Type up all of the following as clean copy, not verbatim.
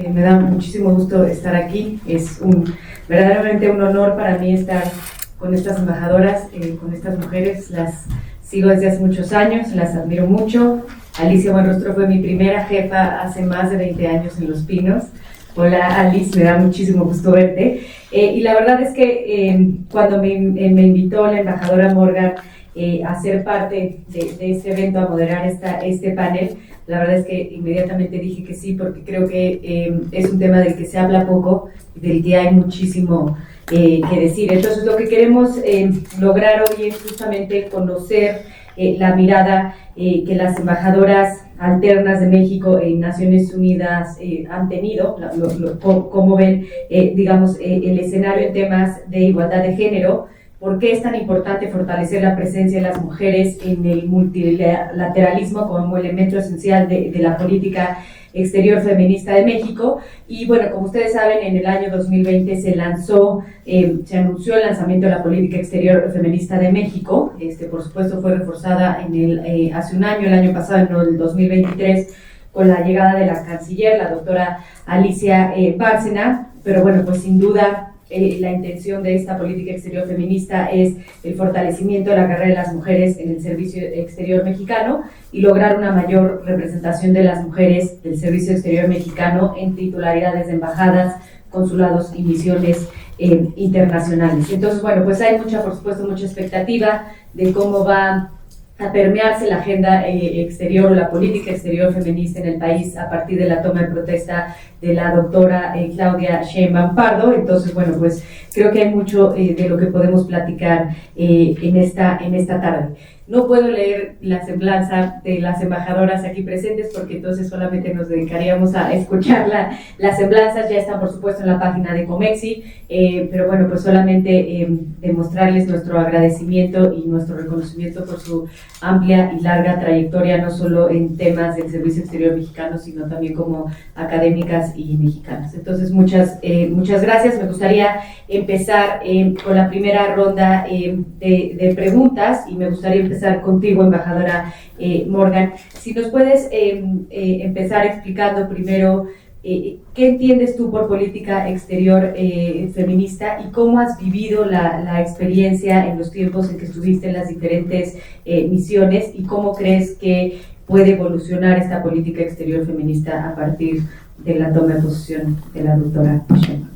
Me da muchísimo gusto estar aquí. Es verdaderamente un honor para mí estar con estas embajadoras, con estas mujeres. Las sigo desde hace muchos años, las admiro mucho. Alicia Buenrostro fue mi primera jefa hace más de 20 años en Los Pinos. Hola Alice, me da muchísimo gusto verte. Y la verdad es que cuando me invitó la embajadora Morgan a ser parte de este evento, a moderar este panel, la verdad es que inmediatamente dije que sí, porque creo que es un tema del que se habla poco y del que hay muchísimo que decir. Entonces lo que queremos lograr hoy es justamente conocer la mirada que las embajadoras alternas de México en Naciones Unidas han tenido, cómo ven, digamos, el escenario en temas de igualdad de género. ¿Por qué es tan importante fortalecer la presencia de las mujeres en el multilateralismo como elemento esencial de la política exterior feminista de México? Y bueno, como ustedes saben, en el año 2020 se anunció el lanzamiento de la política exterior feminista de México. Por supuesto fue reforzada hace un año, el año pasado, en el 2023, con la llegada de la canciller, la doctora Alicia Bárcena. Pero bueno, pues sin duda la intención de esta política exterior feminista es el fortalecimiento de la carrera de las mujeres en el servicio exterior mexicano y lograr una mayor representación de las mujeres del servicio exterior mexicano en titularidades de embajadas, consulados y misiones internacionales. Entonces, bueno, pues hay por supuesto, mucha expectativa de cómo va a permearse la agenda exterior o la política exterior feminista en el país a partir de la toma de protesta de la doctora Claudia Sheinbaum Pardo. Entonces, bueno, pues creo que hay mucho de lo que podemos platicar en esta tarde. No puedo leer la semblanza de las embajadoras aquí presentes porque entonces solamente nos dedicaríamos a escuchar las semblanzas. Ya están, por supuesto, en la página de Comexi, pero bueno, pues solamente demostrarles nuestro agradecimiento y nuestro reconocimiento por su amplia y larga trayectoria, no solo en temas del servicio exterior mexicano, sino también como académicas y mexicanas. Entonces, muchas gracias. Me gustaría empezar con la primera ronda de preguntas y me gustaría empezar contigo, embajadora Morgan. Si nos puedes empezar explicando primero ¿qué entiendes tú por política exterior feminista y cómo has vivido la experiencia en los tiempos en que estuviste en las diferentes misiones y cómo crees que puede evolucionar esta política exterior feminista a partir de la toma de posición de la doctora Sheinbaum?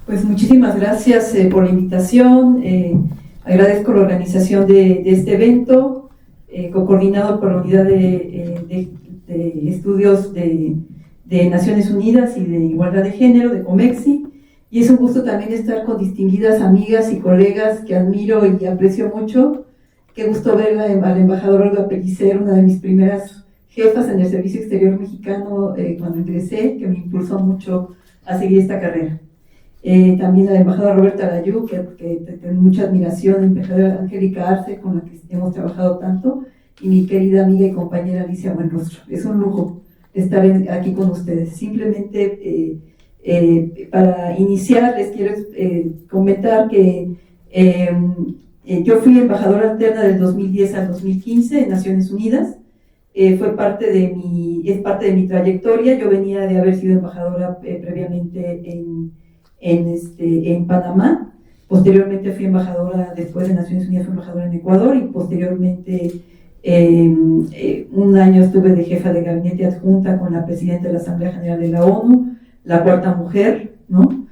Pues muchísimas gracias por la invitación. Agradezco la organización de este evento, coordinado por la Unidad de Estudios de Naciones Unidas y de Igualdad de Género, de Comexi, y es un gusto también estar con distinguidas amigas y colegas que admiro y aprecio mucho. Qué gusto ver a la embajadora Olga Pellicer, una de mis primeras jefas en el Servicio Exterior Mexicano cuando ingresé, que me impulsó mucho a seguir esta carrera. También a la embajadora Roberta Layú, que tengo mucha admiración, la embajadora Angélica Arce, con la que hemos trabajado tanto, y mi querida amiga y compañera Alicia Buenrostro. Es un lujo estar aquí con ustedes. Simplemente para iniciar les quiero comentar que yo fui embajadora alterna del 2010 al 2015 en Naciones Unidas. Es parte de mi trayectoria. Yo venía de haber sido embajadora previamente en Panamá. Posteriormente fui embajadora, después de Naciones Unidas fui embajadora en Ecuador, y posteriormente un año estuve de jefa de gabinete adjunta con la presidenta de la Asamblea General de la ONU, la cuarta mujer, ¿no?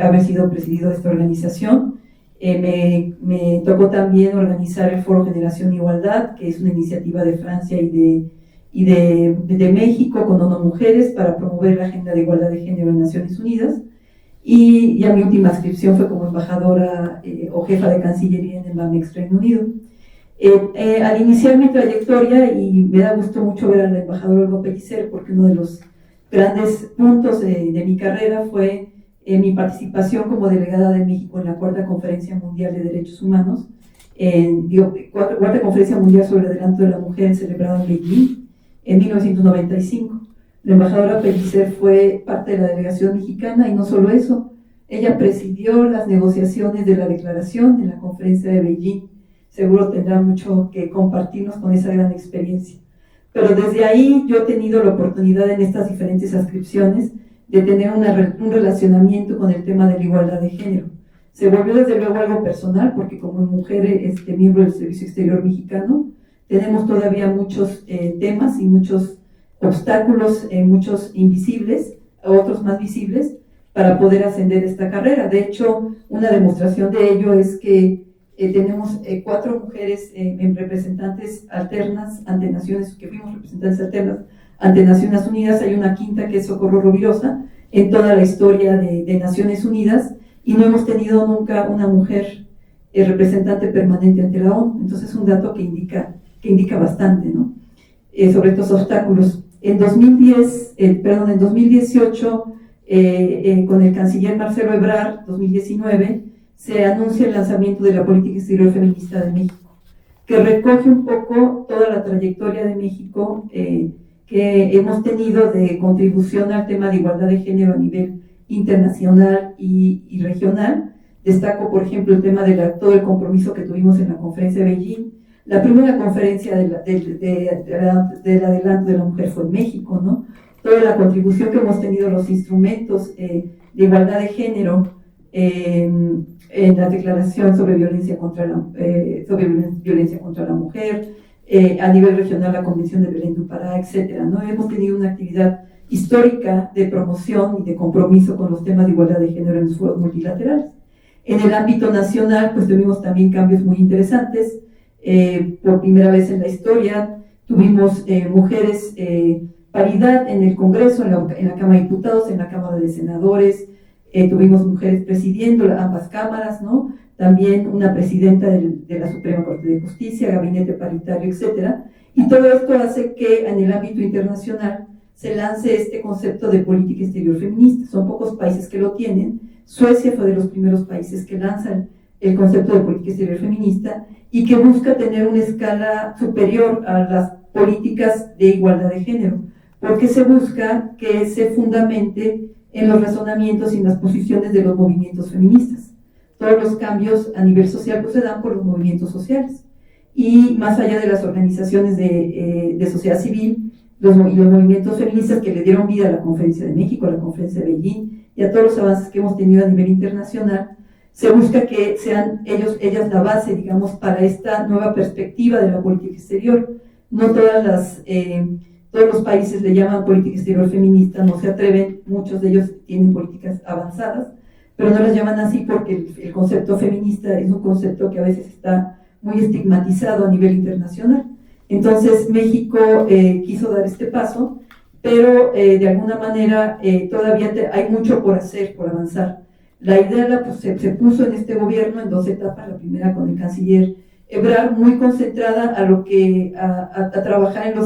Haber sido presidido de esta organización. Me tocó también organizar el Foro Generación Igualdad, que es una iniciativa de Francia y de México con ONU Mujeres para promover la agenda de igualdad de género en Naciones Unidas. Y ya mi última inscripción fue como embajadora o jefa de Cancillería en el MAMEX Reino Unido. Al iniciar mi trayectoria, y me da gusto mucho ver a la embajadora Olga Pellicer, porque uno de los grandes puntos de mi carrera fue mi participación como delegada de México en la Cuarta Conferencia Mundial de Derechos Humanos, Cuarta Conferencia Mundial sobre el Adelanto de la Mujer, celebrada en Beijing en 1995. La embajadora Pellicer fue parte de la delegación mexicana, y no solo eso, ella presidió las negociaciones de la declaración en la conferencia de Beijing. Seguro tendrá mucho que compartirnos con esa gran experiencia. pero desde ahí yo he tenido la oportunidad en estas diferentes adscripciones de tener un relacionamiento con el tema de la igualdad de género. Se volvió desde luego algo personal, porque como mujer miembro del Servicio Exterior Mexicano, tenemos todavía muchos temas y muchos obstáculos, muchos invisibles, otros más visibles, para poder ascender esta carrera. De hecho, una demostración de ello es que tenemos 4 mujeres en representantes alternas ante Naciones, que fuimos representantes alternas ante Naciones Unidas. Hay una quinta que es Socorro Rovirosa en toda la historia de Naciones Unidas, y no hemos tenido nunca una mujer representante permanente ante la ONU. Entonces es un dato que indica bastante, ¿no? Sobre estos obstáculos. En 2018, con el canciller Marcelo Ebrard, 2019, se anuncia el lanzamiento de la Política Exterior Feminista de México, que recoge un poco toda la trayectoria de México que hemos tenido de contribución al tema de igualdad de género a nivel internacional y regional. Destaco, por ejemplo, el tema de todo el compromiso que tuvimos en la conferencia de Beijing. La primera conferencia del adelanto de la mujer fue en México, ¿no? Toda la contribución que hemos tenido, los instrumentos de igualdad de género en la Declaración sobre violencia contra la mujer, a nivel regional la Convención de Belén do Pará, etcétera, ¿no? Hemos tenido una actividad histórica de promoción y de compromiso con los temas de igualdad de género en los foros multilaterales. En el ámbito nacional, pues tuvimos también cambios muy interesantes. Por primera vez en la historia tuvimos mujeres, paridad en el Congreso, en la Cámara de Diputados, en la Cámara de Senadores. Tuvimos mujeres presidiendo ambas cámaras, ¿no? También una presidenta de la Suprema Corte de Justicia, gabinete paritario, etcétera. Y todo esto hace que en el ámbito internacional se lance este concepto de política exterior feminista. Son pocos países que lo tienen. Suecia fue de los primeros países que lanzan el concepto de política exterior feminista y que busca tener una escala superior a las políticas de igualdad de género, porque se busca que se fundamente en los razonamientos y en las posiciones de los movimientos feministas. Todos los cambios a nivel social pues, se dan por los movimientos sociales, y más allá de las organizaciones de sociedad civil y los movimientos feministas que le dieron vida a la Conferencia de México, a la Conferencia de Beijing y a todos los avances que hemos tenido a nivel internacional, se busca que sean ellas la base, digamos, para esta nueva perspectiva de la política exterior. No todos los países le llaman política exterior feminista, no se atreven, muchos de ellos tienen políticas avanzadas, pero no las llaman así porque el concepto feminista es un concepto que a veces está muy estigmatizado a nivel internacional. Entonces México quiso dar este paso, pero de alguna manera todavía hay mucho por hacer, por avanzar. La idea se puso en este gobierno en 2 etapas, la primera con el canciller Ebrard, muy concentrada a trabajar en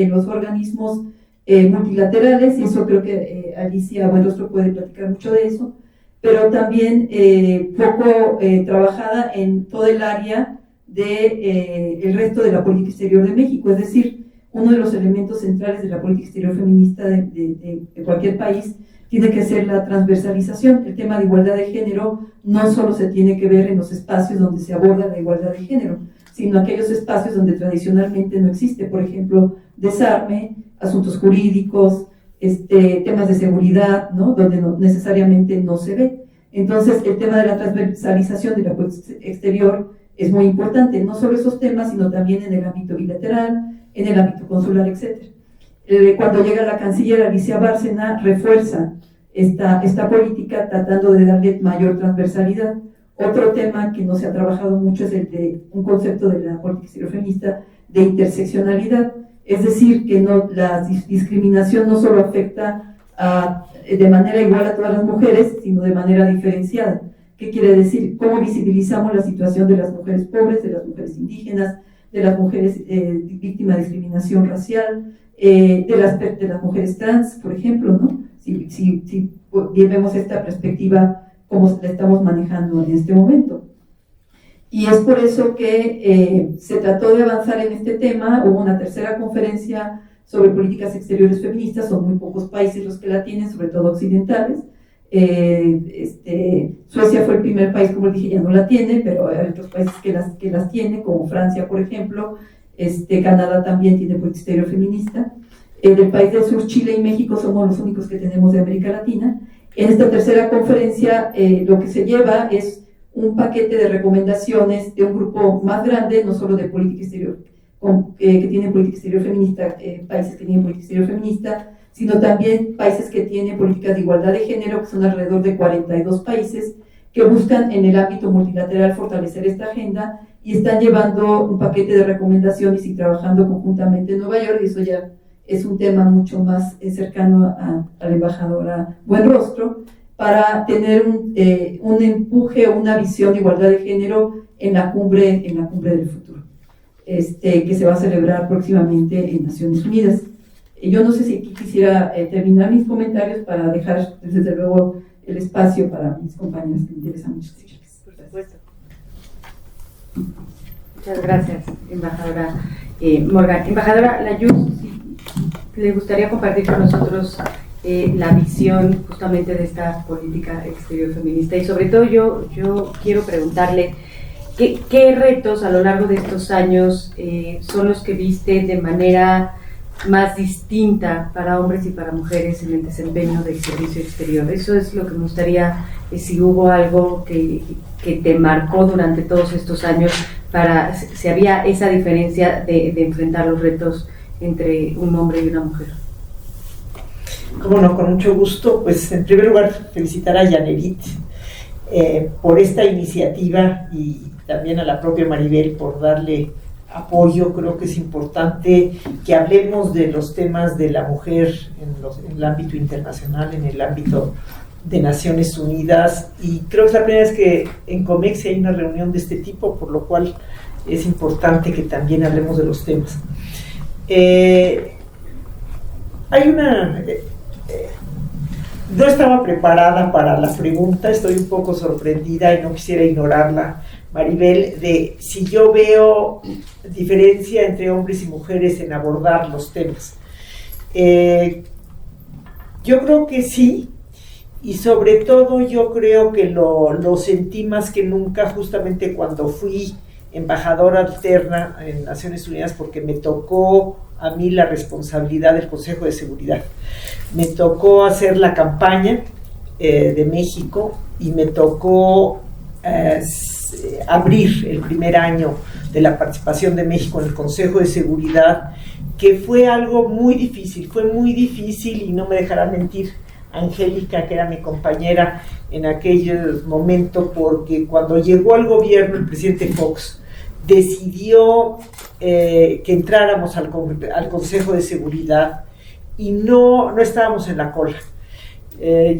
los organismos multilaterales, y eso creo que Alicia Buenrostro puede platicar mucho de eso, pero también poco trabajada en todo el área el resto de la política exterior de México. Es decir, uno de los elementos centrales de la política exterior feminista de cualquier país tiene que ser la transversalización. El tema de igualdad de género no solo se tiene que ver en los espacios donde se aborda la igualdad de género, sino aquellos espacios donde tradicionalmente no existe, por ejemplo, desarme, asuntos jurídicos, temas de seguridad, ¿no? Donde necesariamente no se ve. Entonces, el tema de la transversalización de la política exterior es muy importante, no solo esos temas, sino también en el ámbito bilateral, en el ámbito consular, etc. Cuando llega la canciller Alicia Bárcena, refuerza esta política tratando de darle mayor transversalidad. Otro tema que no se ha trabajado mucho es el de un concepto de la política exterior feminista de interseccionalidad, es decir, que la discriminación no solo afecta de manera igual a todas las mujeres, sino de manera diferenciada. ¿Qué quiere decir? ¿Cómo visibilizamos la situación de las mujeres pobres, de las mujeres indígenas, de las mujeres víctimas de discriminación racial, de las mujeres trans, por ejemplo, ¿no? Si vemos esta perspectiva, cómo la estamos manejando en este momento. Y es por eso que se trató de avanzar en este tema. Hubo una tercera conferencia sobre políticas exteriores feministas, son muy pocos países los que la tienen, sobre todo occidentales. Suecia fue el primer país, como dije, ya no la tiene, pero hay otros países que las tienen, como Francia, por ejemplo, Canadá también tiene política exterior feminista. En el país del sur, Chile y México somos los únicos que tenemos de América Latina. En esta tercera conferencia lo que se lleva es un paquete de recomendaciones de un grupo más grande, no solo de política exterior, que tienen política exterior feminista, países que tienen política exterior feminista, sino también países que tienen políticas de igualdad de género, que son alrededor de 42 países, que buscan en el ámbito multilateral fortalecer esta agenda y están llevando un paquete de recomendaciones y trabajando conjuntamente en Nueva York, y eso ya es un tema mucho más cercano a la embajadora Buenrostro, para tener un empuje, una visión de igualdad de género en la cumbre del futuro, que se va a celebrar próximamente en Naciones Unidas. Yo no sé si quisiera terminar mis comentarios para dejar, desde luego, el espacio para mis compañeros que me interesan mucho. Por supuesto. Muchas gracias, embajadora Morgan. Embajadora Layuz, ¿le gustaría compartir con nosotros la visión justamente de esta política exterior feminista? Y sobre todo yo quiero preguntarle ¿qué retos a lo largo de estos años son los que viste de manera más distinta para hombres y para mujeres en el desempeño del servicio exterior? Eso es lo que me gustaría, si hubo algo que te marcó durante todos estos años, para si había esa diferencia de enfrentar los retos entre un hombre y una mujer. Cómo no, con mucho gusto. Pues en primer lugar felicitar a Yanerit por esta iniciativa y también a la propia Maribel por darle apoyo. Creo que es importante que hablemos de los temas de la mujer en el ámbito internacional, en el ámbito de Naciones Unidas, y creo que es la primera vez que en COMEX hay una reunión de este tipo, por lo cual es importante que también hablemos de los temas. No estaba preparada para la pregunta, estoy un poco sorprendida y no quisiera ignorarla, Maribel, de si yo veo diferencia entre hombres y mujeres en abordar los temas. Yo creo que sí, y sobre todo yo creo que lo sentí más que nunca justamente cuando fui embajadora alterna en Naciones Unidas, porque me tocó a mí la responsabilidad del Consejo de Seguridad. Me tocó hacer la campaña de México y me tocó abrir el primer año de la participación de México en el Consejo de Seguridad, que fue algo muy difícil, y no me dejará mentir Angélica, que era mi compañera en aquel momento, porque cuando llegó al gobierno el presidente Fox decidió que entráramos al Consejo de Seguridad y no estábamos en la cola.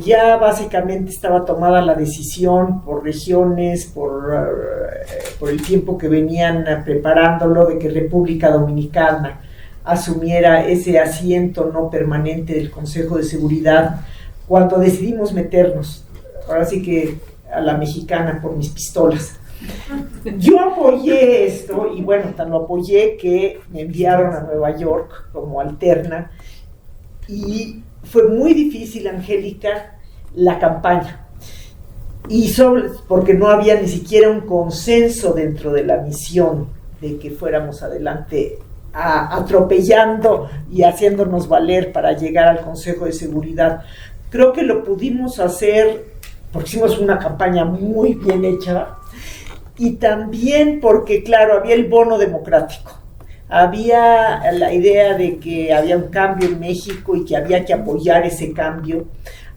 Ya básicamente estaba tomada la decisión por regiones, por el tiempo que venían preparándolo, de que República Dominicana asumiera ese asiento no permanente del Consejo de Seguridad, cuando decidimos meternos, ahora sí que a la mexicana, por mis pistolas. Yo apoyé esto, y bueno, tan lo apoyé que me enviaron a Nueva York como alterna, y fue muy difícil, Angélica, la campaña, porque no había ni siquiera un consenso dentro de la misión de que fuéramos adelante atropellando y haciéndonos valer para llegar al Consejo de Seguridad. Creo que lo pudimos hacer porque hicimos una campaña muy bien hecha, y también porque, claro, había el bono democrático. Había la idea de que había un cambio en México y que había que apoyar ese cambio.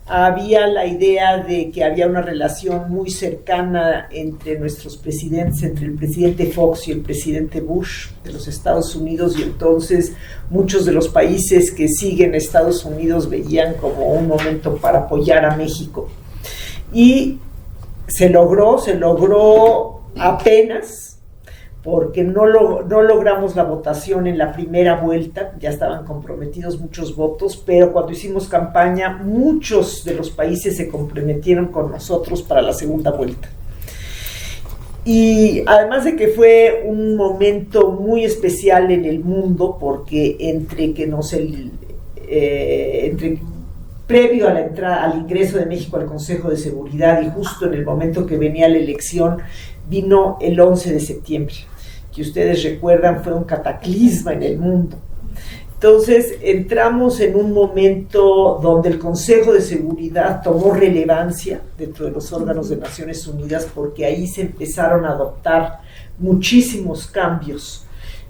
Había la idea de que había una relación muy cercana entre nuestros presidentes, entre el presidente Fox y el presidente Bush de los Estados Unidos, y entonces muchos de los países que siguen a Estados Unidos veían como un momento para apoyar a México. Y se logró apenas, porque no logramos la votación en la primera vuelta, ya estaban comprometidos muchos votos, pero cuando hicimos campaña, muchos de los países se comprometieron con nosotros para la segunda vuelta. Y además de que fue un momento muy especial en el mundo, porque previo a la entrada, al ingreso de México al Consejo de Seguridad, y justo en el momento que venía la elección, vino el 11 de septiembre. que ustedes recuerdan fue un cataclisma en el mundo. Entonces entramos en un momento donde el Consejo de Seguridad tomó relevancia dentro de los órganos de Naciones Unidas, porque ahí se empezaron a adoptar muchísimos cambios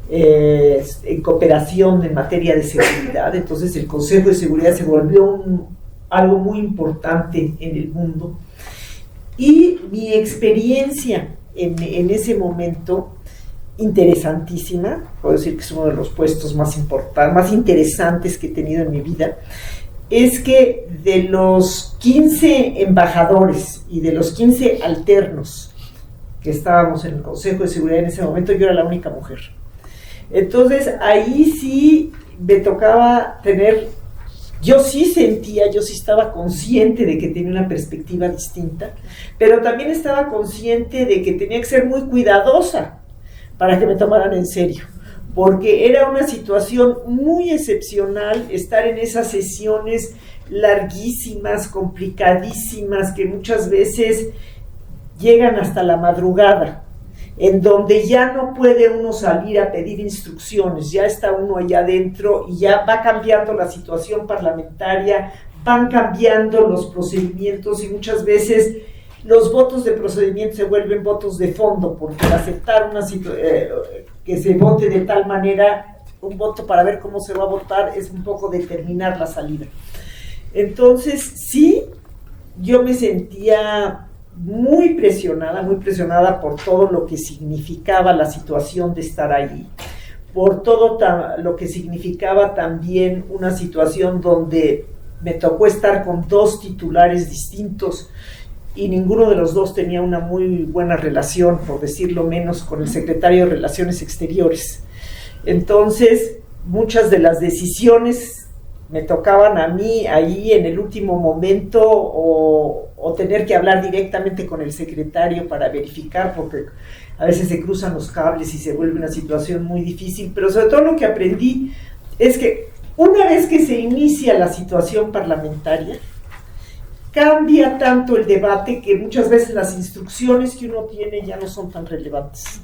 en cooperación en materia de seguridad. Entonces el Consejo de Seguridad se volvió algo muy importante en el mundo. Y mi experiencia en ese momento, interesantísima, puedo decir que es uno de los puestos más importantes, más interesantes que he tenido en mi vida, es que de los 15 embajadores y de los 15 alternos que estábamos en el Consejo de Seguridad en ese momento, yo era la única mujer. Entonces ahí sí me tocaba tener, yo sí estaba consciente de que tenía una perspectiva distinta, pero también estaba consciente de que tenía que ser muy cuidadosa para que me tomaran en serio, porque era una situación muy excepcional estar en esas sesiones larguísimas, complicadísimas, que muchas veces llegan hasta la madrugada, en donde ya no puede uno salir a pedir instrucciones, ya está uno allá adentro y ya va cambiando la situación parlamentaria, van cambiando los procedimientos y muchas veces los votos de procedimiento se vuelven votos de fondo, porque aceptar que se vote de tal manera, un voto para ver cómo se va a votar, es un poco determinar la salida. Entonces, sí, yo me sentía muy presionada por todo lo que significaba la situación de estar ahí, por todo lo que significaba también una situación donde me tocó estar con dos titulares distintos, y ninguno de los dos tenía una muy buena relación, por decirlo menos, con el secretario de Relaciones Exteriores. Entonces, muchas de las decisiones me tocaban a mí ahí en el último momento, o tener que hablar directamente con el secretario para verificar, porque a veces se cruzan los cables y se vuelve una situación muy difícil. Pero sobre todo lo que aprendí es que una vez que se inicia la situación parlamentaria, cambia tanto el debate que muchas veces las instrucciones que uno tiene ya no son tan relevantes.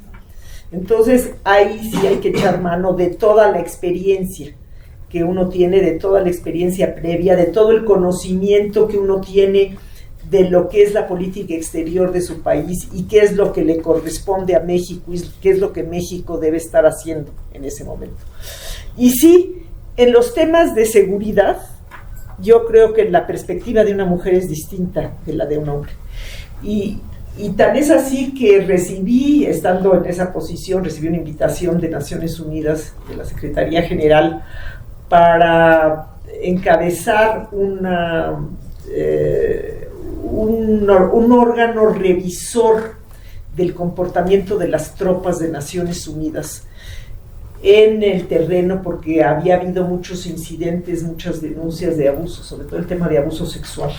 Entonces ahí sí hay que echar mano de toda la experiencia que uno tiene, de toda la experiencia previa, de todo el conocimiento que uno tiene de lo que es la política exterior de su país y qué es lo que le corresponde a México y qué es lo que México debe estar haciendo en ese momento. Y sí, en los temas de seguridad, yo creo que la perspectiva de una mujer es distinta de la de un hombre. Y tan es así que estando en esa posición, recibí una invitación de Naciones Unidas, de la Secretaría General, para encabezar un órgano revisor del comportamiento de las tropas de Naciones Unidas en el terreno, porque había habido muchos incidentes, muchas denuncias de abuso, sobre todo el tema de abuso sexual.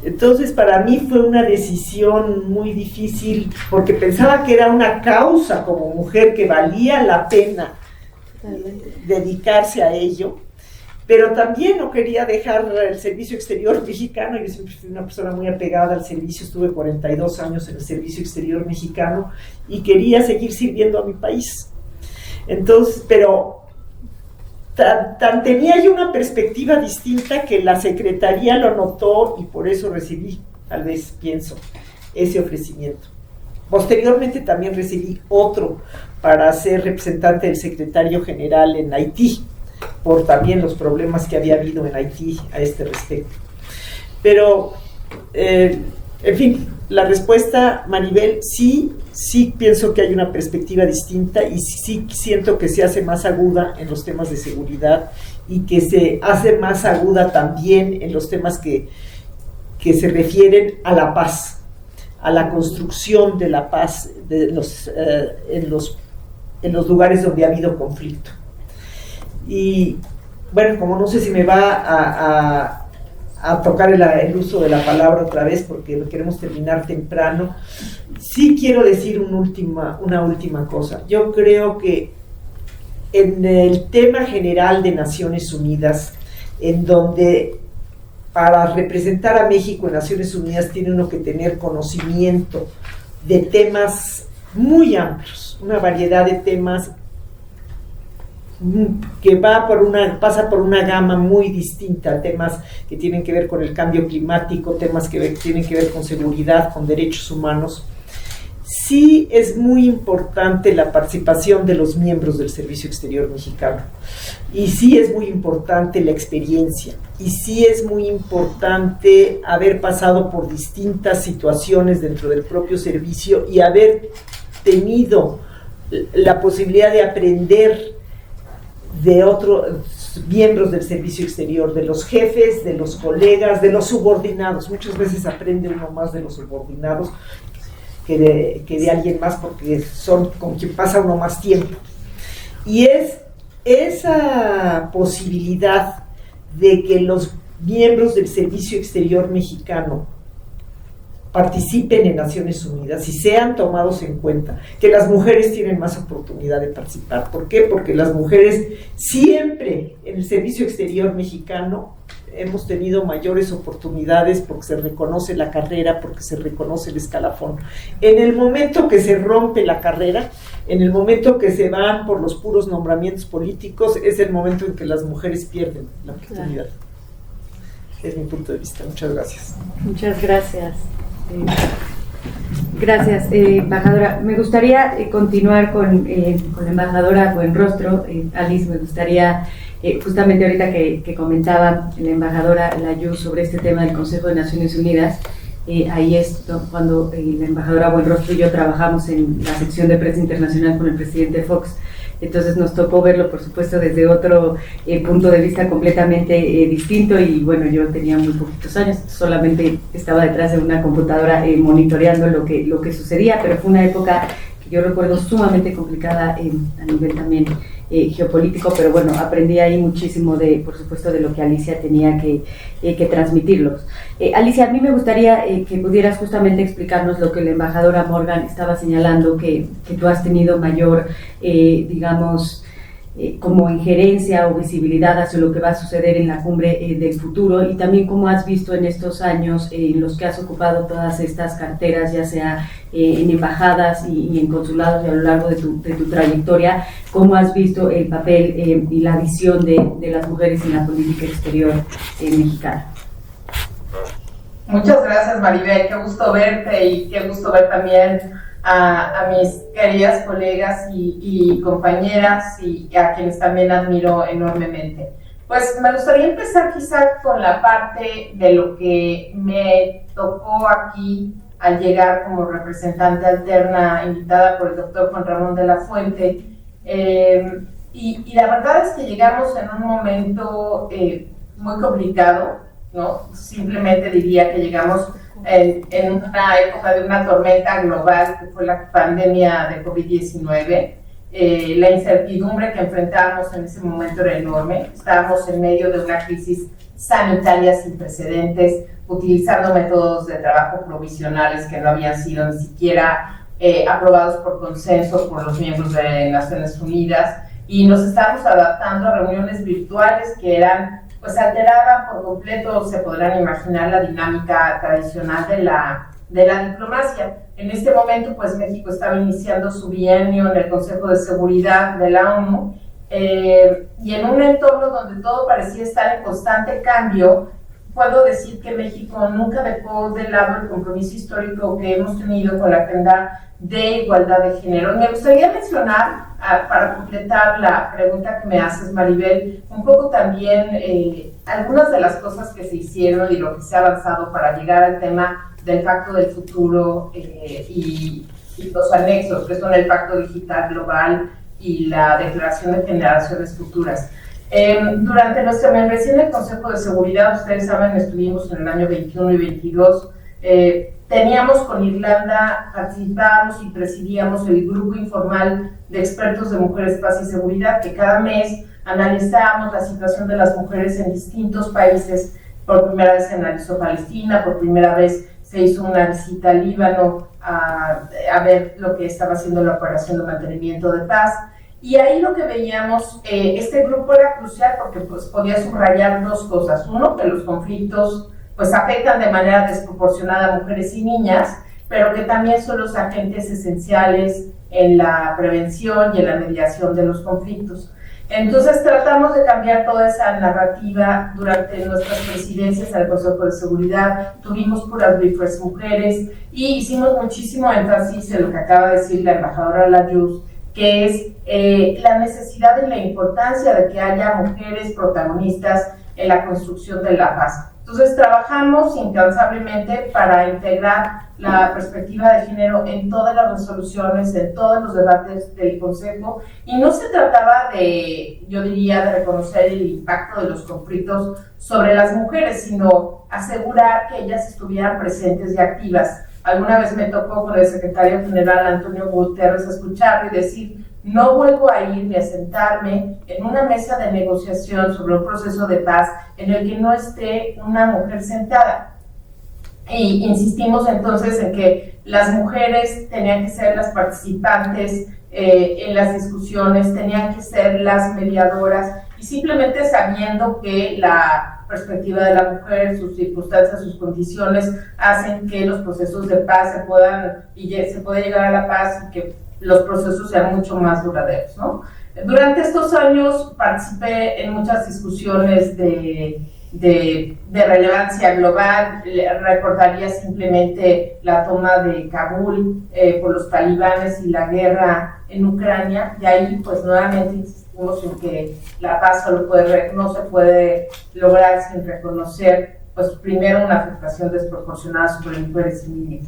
Entonces, para mí fue una decisión muy difícil, porque pensaba que era una causa como mujer que valía la pena dedicarse a ello, pero también no quería dejar el servicio exterior mexicano. Yo siempre fui una persona muy apegada al servicio, estuve 42 años en el servicio exterior mexicano y quería seguir sirviendo a mi país. Entonces, pero tenía yo una perspectiva distinta que la Secretaría lo notó y por eso recibí, tal vez pienso, ese ofrecimiento. Posteriormente también recibí otro para ser representante del secretario general en Haití, por también los problemas que había habido en Haití a este respecto. Pero, en fin, la respuesta, Maribel, sí pienso que hay una perspectiva distinta y sí siento que se hace más aguda en los temas de seguridad y que se hace más aguda también en los temas que se refieren a la paz, a la construcción de la paz en los lugares donde ha habido conflicto. Y bueno, como no sé si me va a tocar el uso de la palabra otra vez porque queremos terminar temprano, sí quiero decir una última cosa. Yo creo que en el tema general de Naciones Unidas, en donde para representar a México en Naciones Unidas tiene uno que tener conocimiento de temas muy amplios, temas, una variedad de temas que pasa por una gama muy distinta, temas que tienen que ver con el cambio climático, temas que tienen que ver con seguridad, con derechos humanos. Sí es muy importante la participación de los miembros del Servicio Exterior Mexicano, y sí es muy importante la experiencia, y sí es muy importante haber pasado por distintas situaciones dentro del propio servicio y haber tenido la posibilidad de aprender de otros miembros del servicio exterior, de los jefes, de los colegas, de los subordinados. Muchas veces aprende uno más de los subordinados que de alguien más, porque son con quien pasa uno más tiempo. Y es esa posibilidad de que los miembros del servicio exterior mexicano participen en Naciones Unidas y sean tomados en cuenta, que las mujeres tienen más oportunidad de participar. ¿Por qué? Porque las mujeres siempre en el servicio exterior mexicano hemos tenido mayores oportunidades, porque se reconoce la carrera, porque se reconoce el escalafón. En el momento que se rompe la carrera, en el momento que se van por los puros nombramientos políticos, es el momento en que las mujeres pierden la oportunidad. Es mi punto de vista. Muchas gracias. Muchas gracias. Gracias, embajadora. Me gustaría continuar con la embajadora Buenrostro. Alice, me gustaría, justamente ahorita que comentaba la embajadora Layú sobre este tema del Consejo de Naciones Unidas, ahí es cuando la embajadora Buenrostro y yo trabajamos en la sección de prensa internacional con el presidente Fox. Entonces nos tocó verlo, por supuesto, desde otro punto de vista completamente distinto, y bueno, yo tenía muy poquitos años, solamente estaba detrás de una computadora monitoreando lo que sucedía, pero fue una época que yo recuerdo sumamente complicada a nivel también geopolítico, pero bueno, aprendí ahí muchísimo por supuesto, de lo que Alicia tenía que transmitirlos. Alicia, a mí me gustaría que pudieras justamente explicarnos lo que la embajadora Morgan estaba señalando, que tú has tenido mayor, digamos, como injerencia o visibilidad hacia lo que va a suceder en la cumbre del futuro, y también cómo has visto en estos años en los que has ocupado todas estas carteras, ya sea en embajadas y en consulados, y a lo largo de tu trayectoria, cómo has visto el papel y la visión de las mujeres en la política exterior mexicana. Muchas gracias, Maribel, qué gusto verte, y qué gusto ver también a mis queridas colegas y compañeras, y a quienes también admiro enormemente. Pues me gustaría empezar quizá con la parte de lo que me tocó aquí al llegar como representante alterna invitada por el doctor Juan Ramón de la Fuente, y la verdad es que llegamos en un momento muy complicado, ¿no? Simplemente diría que llegamos en una época de una tormenta global que fue la pandemia de COVID-19. La incertidumbre que enfrentábamos en ese momento era enorme. Estábamos en medio de una crisis sanitaria sin precedentes, utilizando métodos de trabajo provisionales que no habían sido ni siquiera aprobados por consenso por los miembros de Naciones Unidas, y nos estábamos adaptando a reuniones virtuales que eran, pues alteraban por completo, se podrán imaginar, la dinámica tradicional de la diplomacia. En este momento, pues México estaba iniciando su bienio en el Consejo de Seguridad de la ONU, y en un entorno donde todo parecía estar en constante cambio, puedo decir que México nunca dejó de lado el compromiso histórico que hemos tenido con la agenda de igualdad de género. Me gustaría mencionar, para completar la pregunta que me haces, Maribel, un poco también algunas de las cosas que se hicieron y lo que se ha avanzado para llegar al tema del Pacto del Futuro y los anexos, que son el Pacto Digital Global y la Declaración de Generaciones Futuras. Durante nuestra membresía en el Consejo de Seguridad, ustedes saben, estuvimos en el año 21 y 22, teníamos con Irlanda, participábamos y presidíamos el grupo informal de expertos de mujeres, paz y seguridad, que cada mes analizábamos la situación de las mujeres en distintos países. Por primera vez se analizó Palestina, por primera vez se hizo una visita al Líbano a ver lo que estaba haciendo la operación de mantenimiento de paz. Y ahí lo que veíamos, este grupo era crucial porque pues, podía subrayar dos cosas. Uno, que los conflictos pues, afectan de manera desproporcionada a mujeres y niñas, pero que también son los agentes esenciales en la prevención y en la mediación de los conflictos. Entonces tratamos de cambiar toda esa narrativa durante nuestras presidencias al Consejo de Seguridad, tuvimos puras briefers mujeres y hicimos muchísimo énfasis en lo que acaba de decir la embajadora Layuz, que es la necesidad y la importancia de que haya mujeres protagonistas en la construcción de la paz. Entonces trabajamos incansablemente para integrar la perspectiva de género en todas las resoluciones, en todos los debates del Consejo, y no se trataba de, yo diría, de reconocer el impacto de los conflictos sobre las mujeres, sino asegurar que ellas estuvieran presentes y activas. Alguna vez me tocó con el secretario general Antonio Guterres escucharlo y decir: no vuelvo a ir ni a sentarme en una mesa de negociación sobre un proceso de paz en el que no esté una mujer sentada. Y insistimos entonces en que las mujeres tenían que ser las participantes en las discusiones, tenían que ser las mediadoras, y simplemente sabiendo que la perspectiva de la mujer, sus circunstancias, sus condiciones hacen que los procesos de paz se pueda llegar a la paz y que los procesos sean mucho más duraderos, ¿no? Durante estos años participé en muchas discusiones de relevancia global. Recordaría simplemente la toma de Kabul por los talibanes y la guerra en Ucrania, y ahí pues nuevamente insistimos en que la paz no se puede lograr sin reconocer pues primero una afectación desproporcionada sobre mujeres y niños.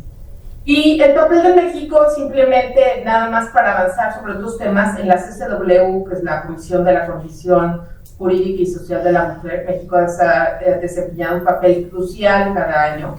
Y el papel de México, simplemente nada más para avanzar sobre otros temas, en la CCW, que es la Comisión de la Condición Jurídica y Social de la Mujer, México ha desempeñado un papel crucial cada año.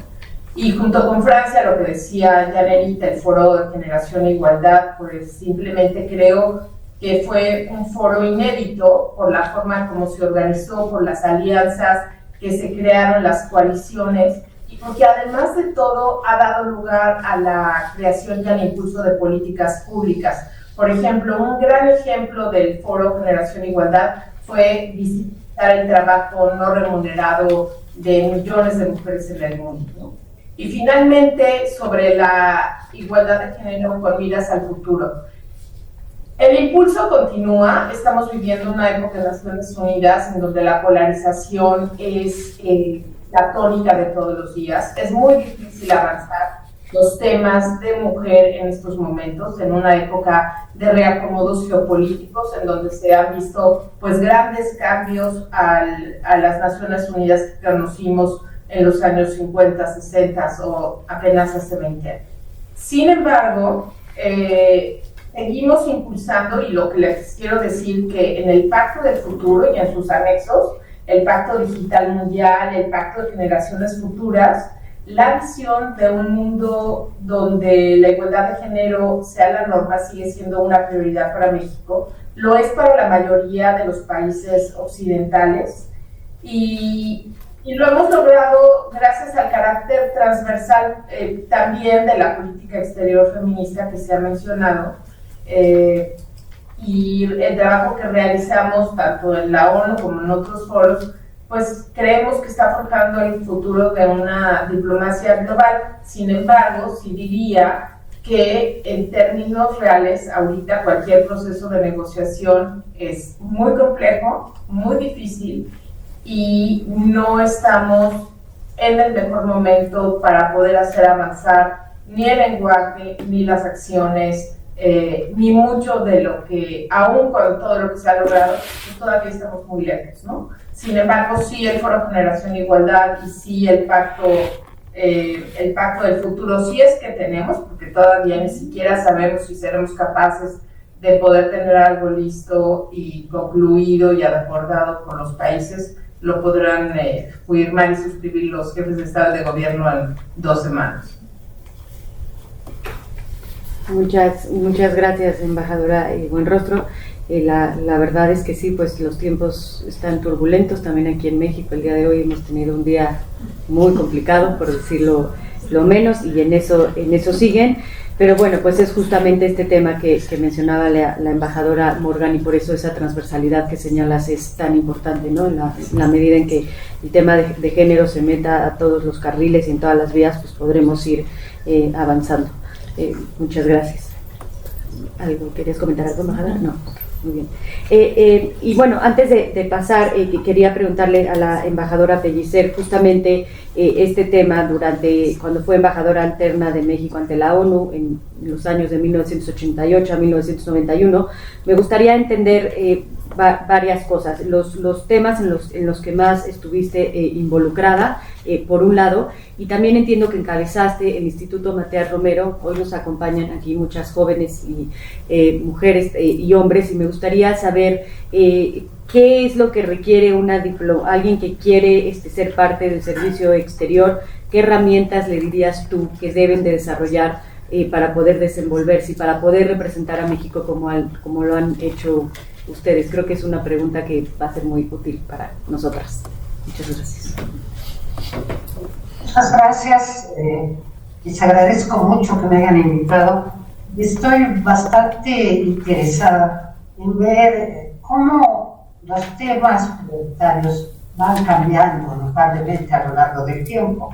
Y junto con Francia, lo que decía Yanerita, el Foro de Generación e Igualdad, pues simplemente creo que fue un foro inédito por la forma como se organizó, por las alianzas que se crearon, las coaliciones, y porque además de todo ha dado lugar a la creación y al impulso de políticas públicas. Por ejemplo, un gran ejemplo del Foro Generación e Igualdad fue visitar el trabajo no remunerado de millones de mujeres en el mundo, ¿no? Y finalmente, sobre la igualdad de género con miras al futuro. El impulso continúa, estamos viviendo una época en las Naciones Unidas en donde la polarización es la tónica de todos los días. Es muy difícil avanzar los temas de mujer en estos momentos, en una época de reacomodos geopolíticos, en donde se han visto pues grandes cambios a las Naciones Unidas que conocimos en los años 50, 60 o apenas hace 20 años. Sin embargo, seguimos impulsando, y lo que les quiero decir que en el Pacto del Futuro y en sus anexos, el Pacto Digital Mundial, el Pacto de Generaciones Futuras, la visión de un mundo donde la igualdad de género sea la norma sigue siendo una prioridad para México, lo es para la mayoría de los países occidentales, y lo hemos logrado gracias al carácter transversal también de la política exterior feminista que se ha mencionado, y el trabajo que realizamos tanto en la ONU como en otros foros, pues creemos que está forjando el futuro de una diplomacia global. Sin embargo, sí diría que en términos reales, ahorita cualquier proceso de negociación es muy complejo, muy difícil, y no estamos en el mejor momento para poder hacer avanzar ni el lenguaje, ni las acciones, ni mucho de lo que, aún con todo lo que se ha logrado, pues todavía estamos muy lejos, ¿no? Sin embargo, sí el Foro Generación e Igualdad y sí el pacto del futuro, sí es que tenemos, porque todavía ni siquiera sabemos si seremos capaces de poder tener algo listo y concluido y acordado con los países. Lo podrán firmar y suscribir los jefes de Estado y de Gobierno en 2 semanas. Muchas gracias, embajadora Buenrostro. La verdad es que sí, pues los tiempos están turbulentos también aquí en México. El día de hoy hemos tenido un día muy complicado, por decirlo lo menos, y en eso siguen. Pero bueno, pues es justamente este tema que mencionaba la embajadora Morgan, y por eso esa transversalidad que señalas es tan importante, ¿no? En la medida en que el tema de género se meta a todos los carriles y en todas las vías, pues podremos ir avanzando. Muchas gracias. ¿Algo? ¿Querías comentar algo, embajadora? No. Muy bien. Y bueno, antes de pasar, quería preguntarle a la embajadora Pellicer justamente este tema cuando fue embajadora alterna de México ante la ONU en los años de 1988 a 1991. Me gustaría entender varias cosas, los temas en los que más estuviste involucrada, por un lado, y también entiendo que encabezaste el Instituto Matías Romero. Hoy nos acompañan aquí muchas jóvenes y mujeres y hombres, y me gustaría saber qué es lo que requiere alguien que quiere ser parte del servicio exterior, qué herramientas le dirías tú que deben de desarrollar para poder desenvolverse y para poder representar a México como lo han hecho ustedes. Creo que es una pregunta que va a ser muy útil para nosotras. Muchas gracias. Muchas gracias. Les agradezco mucho que me hayan invitado. Estoy bastante interesada en ver cómo los temas prioritarios van cambiando notablemente a lo largo del tiempo.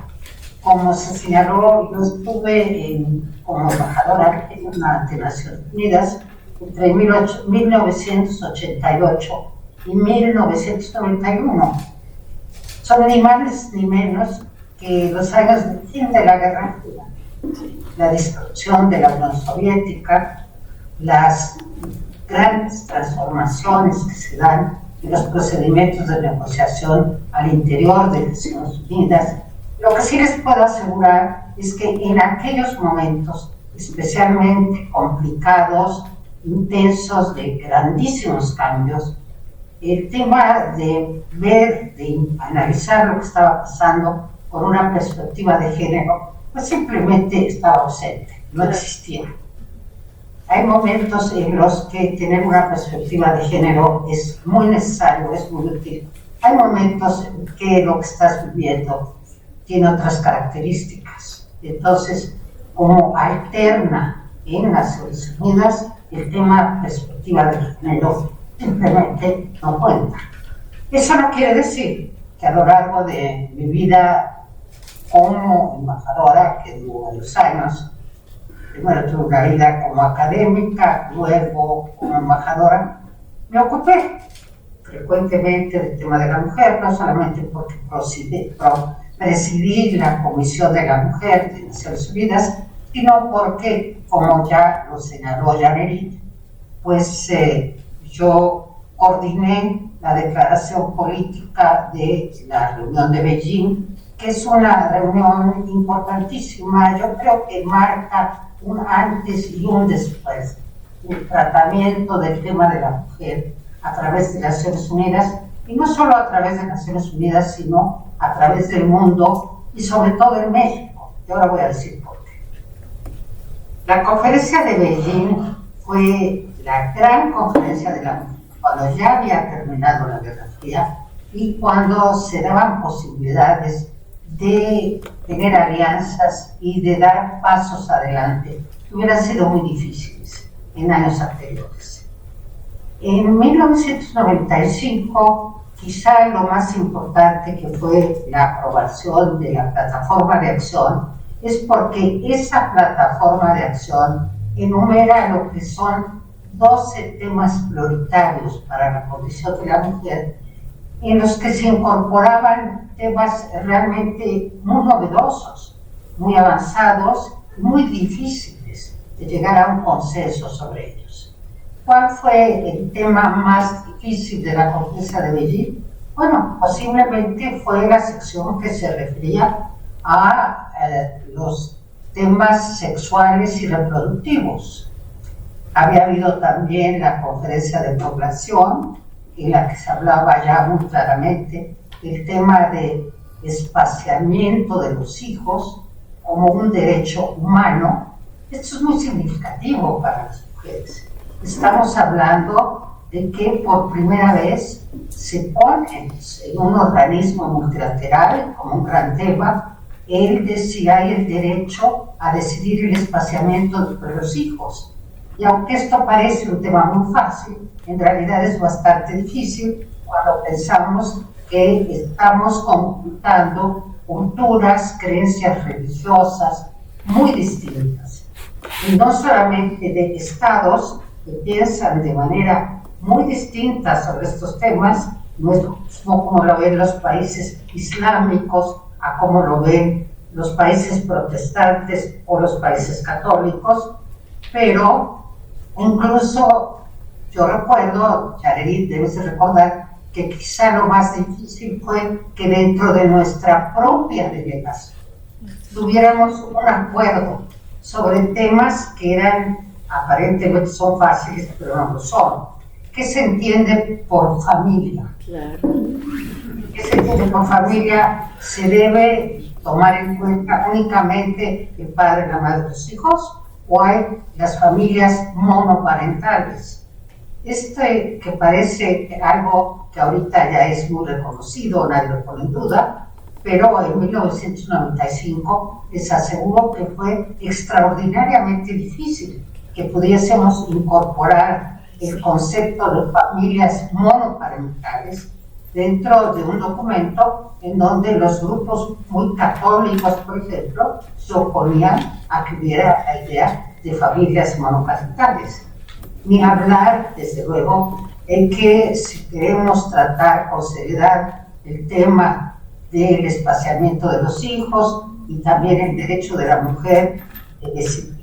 Como se señaló, yo estuve como embajadora ante Naciones Unidas entre 1988 y 1991. Son ni más ni menos que los años del fin de la Guerra Fría, la destrucción de la Unión Soviética, las grandes transformaciones que se dan en los procedimientos de negociación al interior de Naciones Unidas. Lo que sí les puedo asegurar es que en aquellos momentos especialmente complicados, intensos, de grandísimos cambios, el tema de ver, de analizar lo que estaba pasando con una perspectiva de género, pues simplemente estaba ausente, no existía. Hay momentos en los que tener una perspectiva de género es muy necesario, es muy útil. Hay momentos en que lo que estás viviendo tiene otras características. Entonces, como alterna en Naciones Unidas, el tema perspectiva de género simplemente no cuenta. Eso no quiere decir que a lo largo de mi vida como embajadora, que duró varios años, primero tuve una vida como académica, luego como embajadora, me ocupé frecuentemente del tema de la mujer, no solamente porque presidí la Comisión de la Mujer de Naciones Unidas, sino porque, como ya lo señaló Yaneri, pues yo coordiné la declaración política de la reunión de Beijing, que es una reunión importantísima. Yo creo que marca un antes y un después, el tratamiento del tema de la mujer a través de Naciones Unidas, y no solo a través de Naciones Unidas, sino a través del mundo y sobre todo en México. Y ahora voy a decir por qué. La conferencia de Beijing fue la gran conferencia de la mujer, cuando ya había terminado la Guerra Fría y cuando se daban posibilidades de tener alianzas y de dar pasos adelante, que hubieran sido muy difíciles en años anteriores. En 1995, quizá lo más importante, que fue la aprobación de la plataforma de acción, es porque esa plataforma de acción enumera lo que son 12 temas prioritarios para la condición de la mujer, en los que se incorporaban temas realmente muy novedosos, muy avanzados, muy difíciles de llegar a un consenso sobre ellos. ¿Cuál fue el tema más difícil de la conferencia de Beijing? Bueno, posiblemente fue la sección que se refería a los temas sexuales y reproductivos. Había habido también la conferencia de población, en la que se hablaba ya muy claramente del tema de espaciamiento de los hijos como un derecho humano. Esto es muy significativo para las mujeres. Estamos hablando de que por primera vez se pone en un organismo multilateral como un gran tema él decía hay el derecho a decidir el espaciamiento de los hijos. Y aunque esto parece un tema muy fácil, en realidad es bastante difícil cuando pensamos que estamos conjuntando culturas, creencias religiosas muy distintas. Y no solamente de estados que piensan de manera muy distinta sobre estos temas, no es lo mismo como lo ven los países islámicos a como lo ven los países protestantes o los países católicos, pero incluso yo recuerdo, Yarerit, debes de recordar, que quizá lo más difícil fue que dentro de nuestra propia delegación tuviéramos un acuerdo sobre temas que aparentemente son fáciles, pero no lo son. ¿Qué se entiende por familia? Claro. ¿Qué se entiende por familia? ¿Se debe tomar en cuenta únicamente el padre, la madre de los hijos? ¿O hay las familias monoparentales? Que parece algo que ahorita ya es muy reconocido, nadie lo pone en duda, pero en 1995 les aseguro que fue extraordinariamente difícil que pudiésemos incorporar el concepto de familias monoparentales dentro de un documento en donde los grupos muy católicos, por ejemplo, se oponían a que hubiera la idea de familias monoparentales. Ni hablar, desde luego, en que si queremos tratar con seriedad el tema del espaciamiento de los hijos y también el derecho de la mujer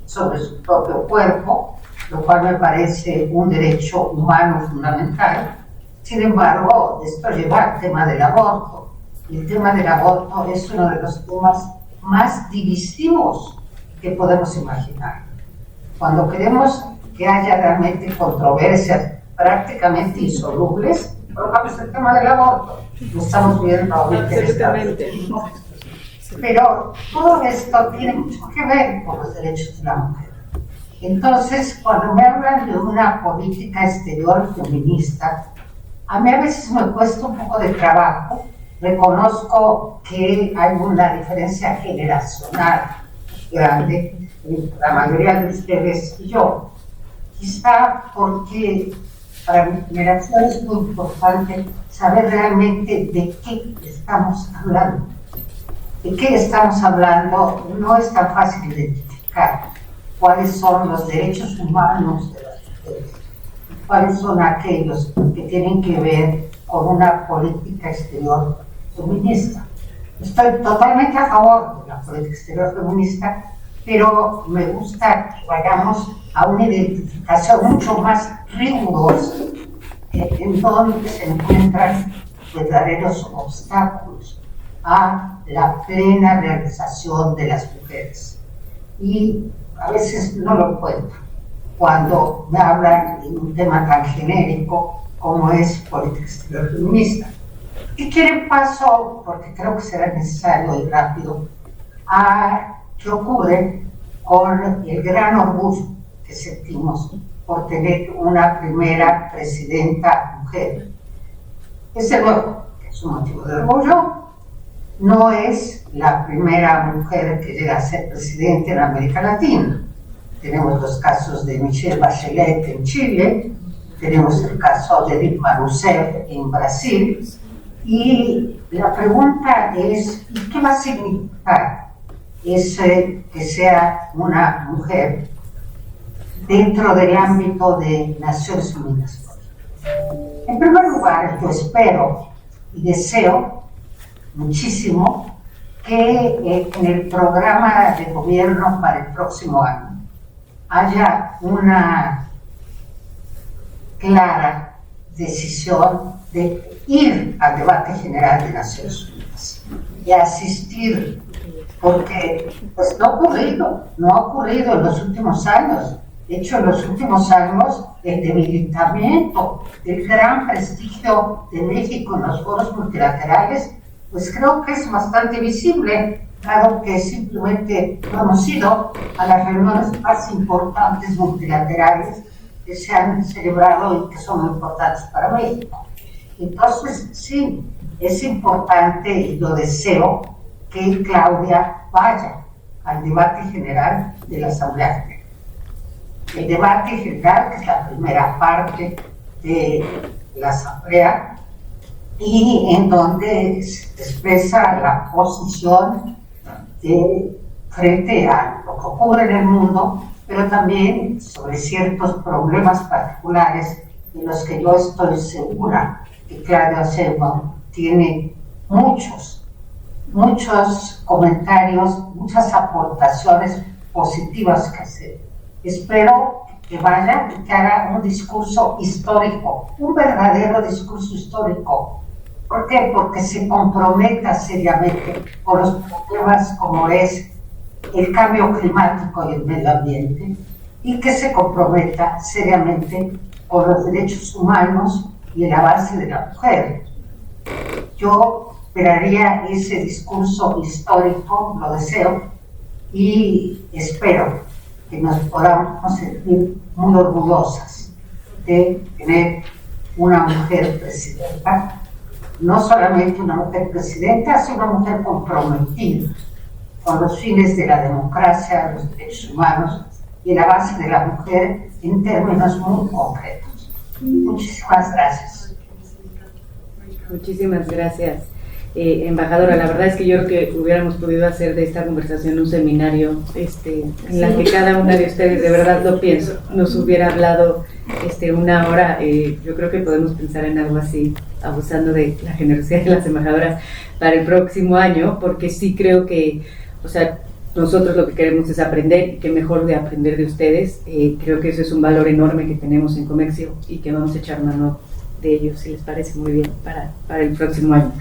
sobre su propio cuerpo, lo cual me parece un derecho humano fundamental. Sin embargo, esto lleva al tema del aborto. Y el tema del aborto es uno de los temas más divisivos que podemos imaginar. Cuando queremos que haya realmente controversias prácticamente insolubles, por ejemplo, el tema del aborto, lo estamos viendo ahorita. Absolutamente. Pero todo esto tiene mucho que ver con los derechos de la mujer. Entonces, cuando me hablan de una política exterior feminista, a mí a veces me cuesta un poco de trabajo. Reconozco que hay una diferencia generacional grande entre la mayoría de ustedes y yo. Quizá porque para mi generación es muy importante saber realmente de qué estamos hablando. ¿De qué estamos hablando? No es tan fácil identificar cuáles son los derechos humanos de las mujeres, cuáles son aquellos que tienen que ver con una política exterior feminista. Estoy totalmente a favor de la política exterior feminista, pero me gusta que vayamos a una identificación mucho más rigurosa en donde se encuentran verdaderos obstáculos a la plena realización de las mujeres. Y a veces no lo encuentro cuando me hablan de un tema tan genérico como es política exterior feminista. Y quiero paso, porque creo que será necesario y rápido, a qué ocurre con el gran orgullo que sentimos por tener una primera presidenta mujer. Desde luego, es un motivo de orgullo. No es la primera mujer que llega a ser presidente en América Latina. Tenemos los casos de Michelle Bachelet en Chile, tenemos el caso de Dilma Rousseff en Brasil, y la pregunta es, ¿y qué va a significar que sea una mujer dentro del ámbito de Naciones Unidas? En primer lugar, yo espero y deseo muchísimo que en el programa de gobierno para el próximo año haya una clara decisión de ir al debate general de Naciones Unidas y asistir, porque pues no ha ocurrido en los últimos años. De hecho, en los últimos años, el debilitamiento del gran prestigio de México en los foros multilaterales, pues creo que es bastante visible, dado que simplemente no hemos ido a las reuniones más importantes multilaterales que se han celebrado y que son muy importantes para México. Entonces, sí, es importante y yo deseo que Claudia vaya al debate general de la Asamblea General. El debate general, que es la primera parte de la Asamblea, y en donde se expresa la posición frente a lo que ocurre en el mundo, pero también sobre ciertos problemas particulares de los que yo estoy segura que Claudia Sheinbaum tiene muchos comentarios, muchas aportaciones positivas que hacer. Espero que vaya y que haga un discurso histórico, un verdadero discurso histórico. ¿Por qué? Porque se comprometa seriamente con los problemas como es el cambio climático y el medio ambiente, y que se comprometa seriamente con los derechos humanos y el avance de la mujer. Yo esperaría ese discurso histórico, lo deseo, y espero que nos podamos sentir muy orgullosas de tener una mujer presidenta, no solamente una mujer presidenta, sino una mujer comprometida con los fines de la democracia, los derechos humanos y el avance de la mujer en términos muy concretos. Muchísimas gracias. Muchísimas gracias, embajadora. La verdad es que yo creo que hubiéramos podido hacer de esta conversación un seminario en la que cada una de ustedes, de verdad lo pienso, nos hubiera hablado una hora. Yo creo que podemos pensar en algo así, abusando de la generosidad de las embajadoras para el próximo año, porque sí creo que, o sea, nosotros lo que queremos es aprender, y qué mejor de aprender de ustedes. Creo que eso es un valor enorme que tenemos en Comexio y que vamos a echar mano de ellos, si les parece muy bien, para el próximo año.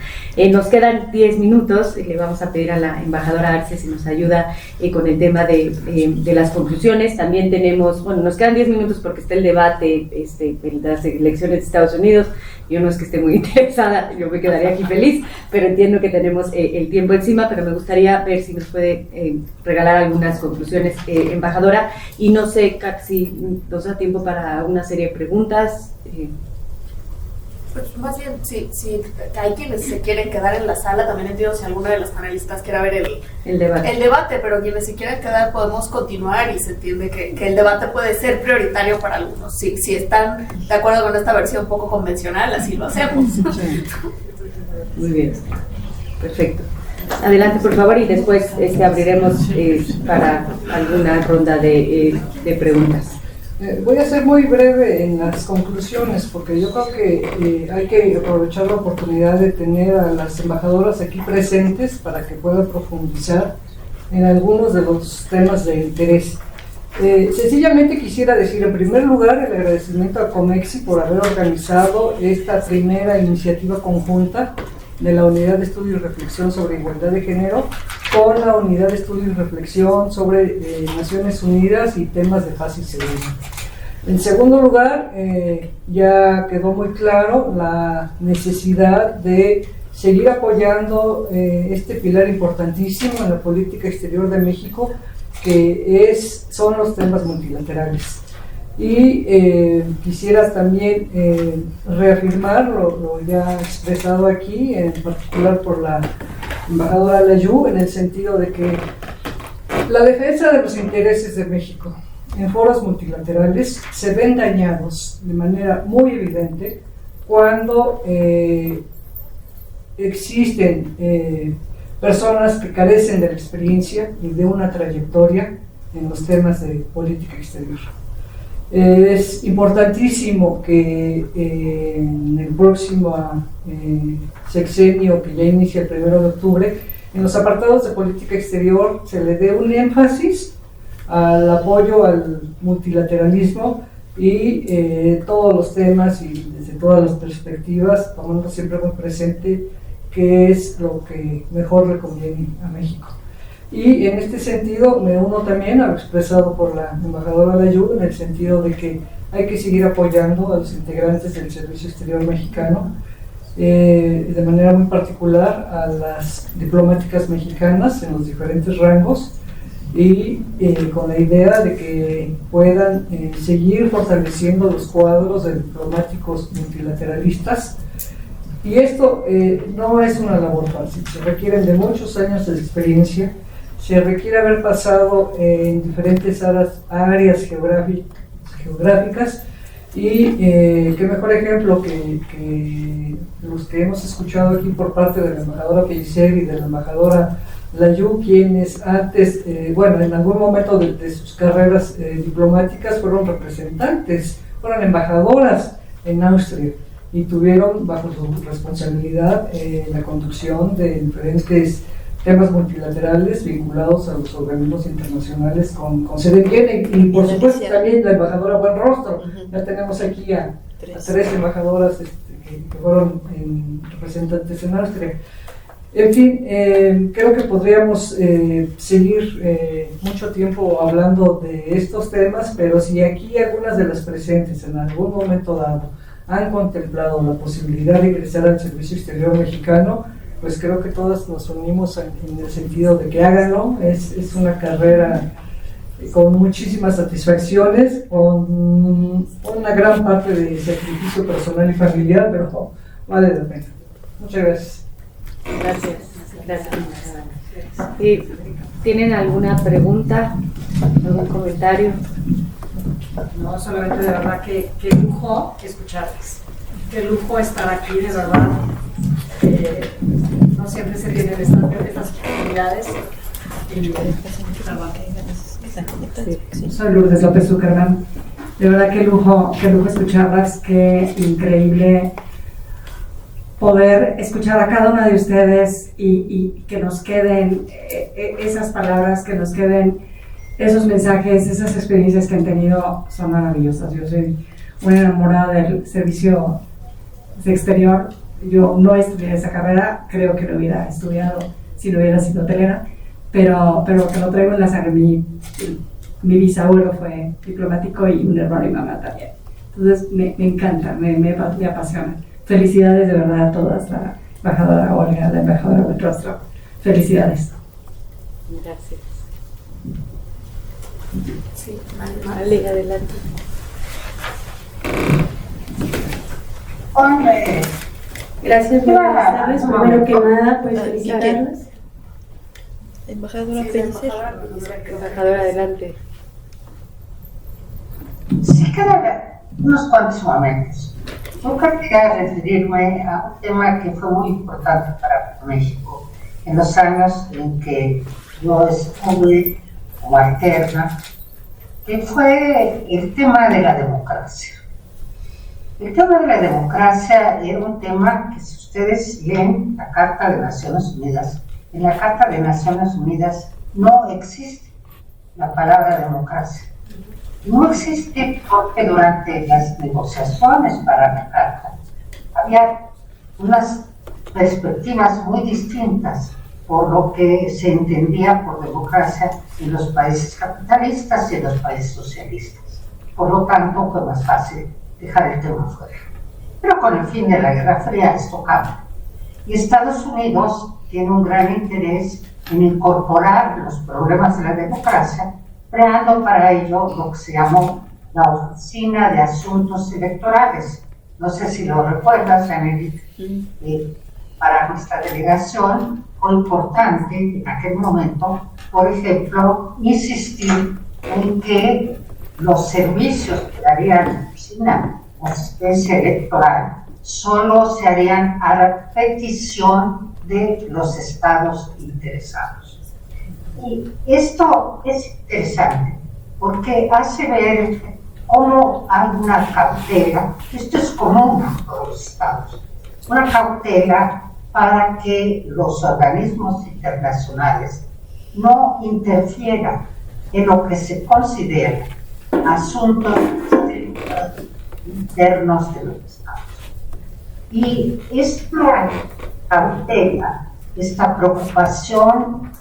Nos quedan 10 minutos, le vamos a pedir a la embajadora Arce si nos ayuda con el tema de las conclusiones. También tenemos, bueno, nos quedan 10 minutos porque está el debate de las elecciones de Estados Unidos. Yo no es que esté muy interesada, yo me quedaría aquí feliz, pero entiendo que tenemos el tiempo encima, pero me gustaría ver si nos puede regalar algunas conclusiones, embajadora, y no sé si nos da tiempo para una serie de preguntas. Pues más bien, si hay quienes se quieren quedar en la sala, también entiendo si alguna de las panelistas quiera ver el debate, pero quienes se quieren quedar podemos continuar, y se entiende que el debate puede ser prioritario para algunos. Si están de acuerdo con esta versión poco convencional, así lo hacemos. Muy bien, perfecto. Adelante, por favor, y después abriremos para alguna ronda de preguntas. Voy a ser muy breve en las conclusiones, porque yo creo que hay que aprovechar la oportunidad de tener a las embajadoras aquí presentes para que puedan profundizar en algunos de los temas de interés. Sencillamente quisiera decir, en primer lugar, el agradecimiento a Comexi por haber organizado esta primera iniciativa conjunta de la Unidad de Estudio y Reflexión sobre Igualdad de Género con la Unidad de Estudio y Reflexión sobre Naciones Unidas y temas de paz y seguridad. En segundo lugar, ya quedó muy claro la necesidad de seguir apoyando este pilar importantísimo en la política exterior de México, que son los temas multilaterales. Y quisiera también reafirmar lo ya expresado aquí, en particular por la embajadora Layú, en el sentido de que la defensa de los intereses de México en foros multilaterales se ven dañados de manera muy evidente cuando existen personas que carecen de la experiencia y de una trayectoria en los temas de política exterior. Es importantísimo que en el próximo sexenio, que ya inicia el 1 de octubre, en los apartados de política exterior se le dé un énfasis al apoyo al multilateralismo y todos los temas y desde todas las perspectivas, tomando siempre muy presente qué es lo que mejor le conviene a México. Y en este sentido me uno también a lo expresado por la embajadora Layú, en el sentido de que hay que seguir apoyando a los integrantes del Servicio Exterior Mexicano, de manera muy particular a las diplomáticas mexicanas en los diferentes rangos, y con la idea de que puedan seguir fortaleciendo los cuadros de diplomáticos multilateralistas Y esto no es una labor fácil, se requieren de muchos años de experiencia, se requiere haber pasado en diferentes áreas geográficas y qué mejor ejemplo que los que hemos escuchado aquí por parte de la embajadora Pellicer y de la embajadora Layú, quienes antes, en algún momento de sus carreras diplomáticas fueron representantes, fueron embajadoras en Austria y tuvieron bajo su responsabilidad la conducción de diferentes temas multilaterales vinculados a los organismos internacionales con sede en Viena y por supuesto también la embajadora Buenrostro. Ya tenemos aquí a tres embajadoras que fueron representantes en Austria. En fin, creo que podríamos seguir mucho tiempo hablando de estos temas, pero si aquí algunas de las presentes en algún momento dado han contemplado la posibilidad de ingresar al Servicio Exterior Mexicano, pues creo que todas nos unimos en el sentido de que háganlo. Es una carrera con muchísimas satisfacciones, con una gran parte de sacrificio personal y familiar, pero vale la pena. Muchas gracias. Gracias. ¿Y tienen alguna pregunta, algún comentario? No, solamente de verdad que lujo escucharles, qué lujo estar aquí, de verdad. No siempre se tienen estas oportunidades. Soy Lourdes López Zuckerman. De verdad qué lujo escucharlas, qué increíble poder escuchar a cada una de ustedes y que nos queden esas palabras, que nos queden esos mensajes, esas experiencias que han tenido, son maravillosas. Yo soy una enamorada del servicio exterior. Yo no estudié esa carrera, creo que lo hubiera estudiado si no hubiera sido hotelera, pero que lo traigo en la sangre. Mi bisabuelo fue diplomático y un hermano y mamá también. Entonces me encanta, me apasiona. Felicidades de verdad a todas, la embajadora Olga, la embajadora Buenrostro. Felicidades. Gracias. Sí, Ale, adelante. Hombre. Gracias, buenas tardes. Primero que nada, pues felicitarlas. Embajadora Pellicer. Embajadora, adelante. Sí, quedan unos cuantos momentos. Yo quería referirme a un tema que fue muy importante para México en los años en que yo estuve como alterna, que fue el tema de la democracia. El tema de la democracia era un tema que, si ustedes leen la Carta de Naciones Unidas, en la Carta de Naciones Unidas no existe la palabra democracia. No existe porque durante las negociaciones para la Carta había unas perspectivas muy distintas por lo que se entendía por democracia en los países capitalistas y en los países socialistas. Por lo tanto, fue más fácil dejar el tema fuera. Pero con el fin de la Guerra Fría esto cambia. Y Estados Unidos tiene un gran interés en incorporar los problemas de la democracia, creando para ello lo que se llamó la Oficina de Asuntos Electorales. No sé si lo recuerdas, Anneli. Para nuestra delegación fue importante en aquel momento, por ejemplo, insistir en que los servicios que daría la oficina de asistencia electoral solo se harían a la petición de los estados interesados. Y esto es interesante porque hace ver cómo hay una cautela, esto es común a todos los estados, una cautela para que los organismos internacionales no interfieran en lo que se considera asuntos internos de los estados. Y esta cautela, esta preocupación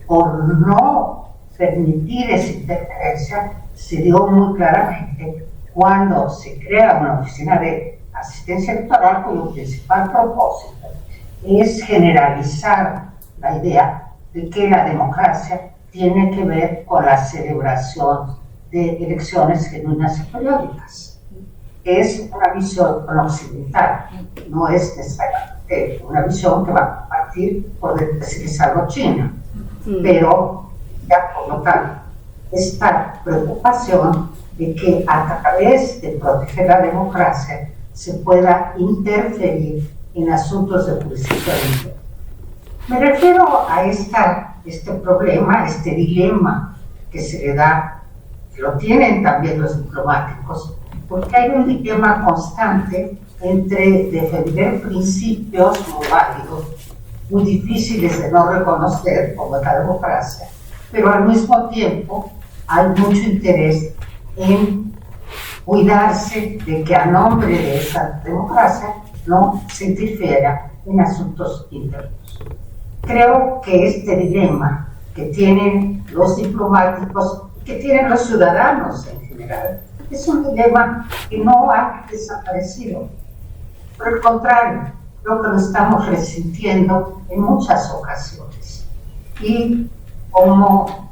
por no permitir esa interferencia se dio muy claramente cuando se crea una oficina de asistencia electoral cuyo principal propósito es generalizar la idea de que la democracia tiene que ver con la celebración de elecciones genuinas y periódicas. Es una visión occidental, no es necesaria. una visión que va a partir por decir es algo chino, pero ya como tal, esta preocupación de que a través de proteger la democracia se pueda interferir en asuntos de jurisdicción interna. Me refiero a este problema, este dilema que se le da, que lo tienen también los diplomáticos, porque hay un dilema constante entre defender principios muy válidos, muy difíciles de no reconocer como la democracia, pero al mismo tiempo hay mucho interés en cuidarse de que a nombre de esa democracia no se interfiera en asuntos internos. Creo que este dilema que tienen los diplomáticos, que tienen los ciudadanos en general, es un dilema que no ha desaparecido. Por el contrario, creo que lo estamos resintiendo en muchas ocasiones. Y como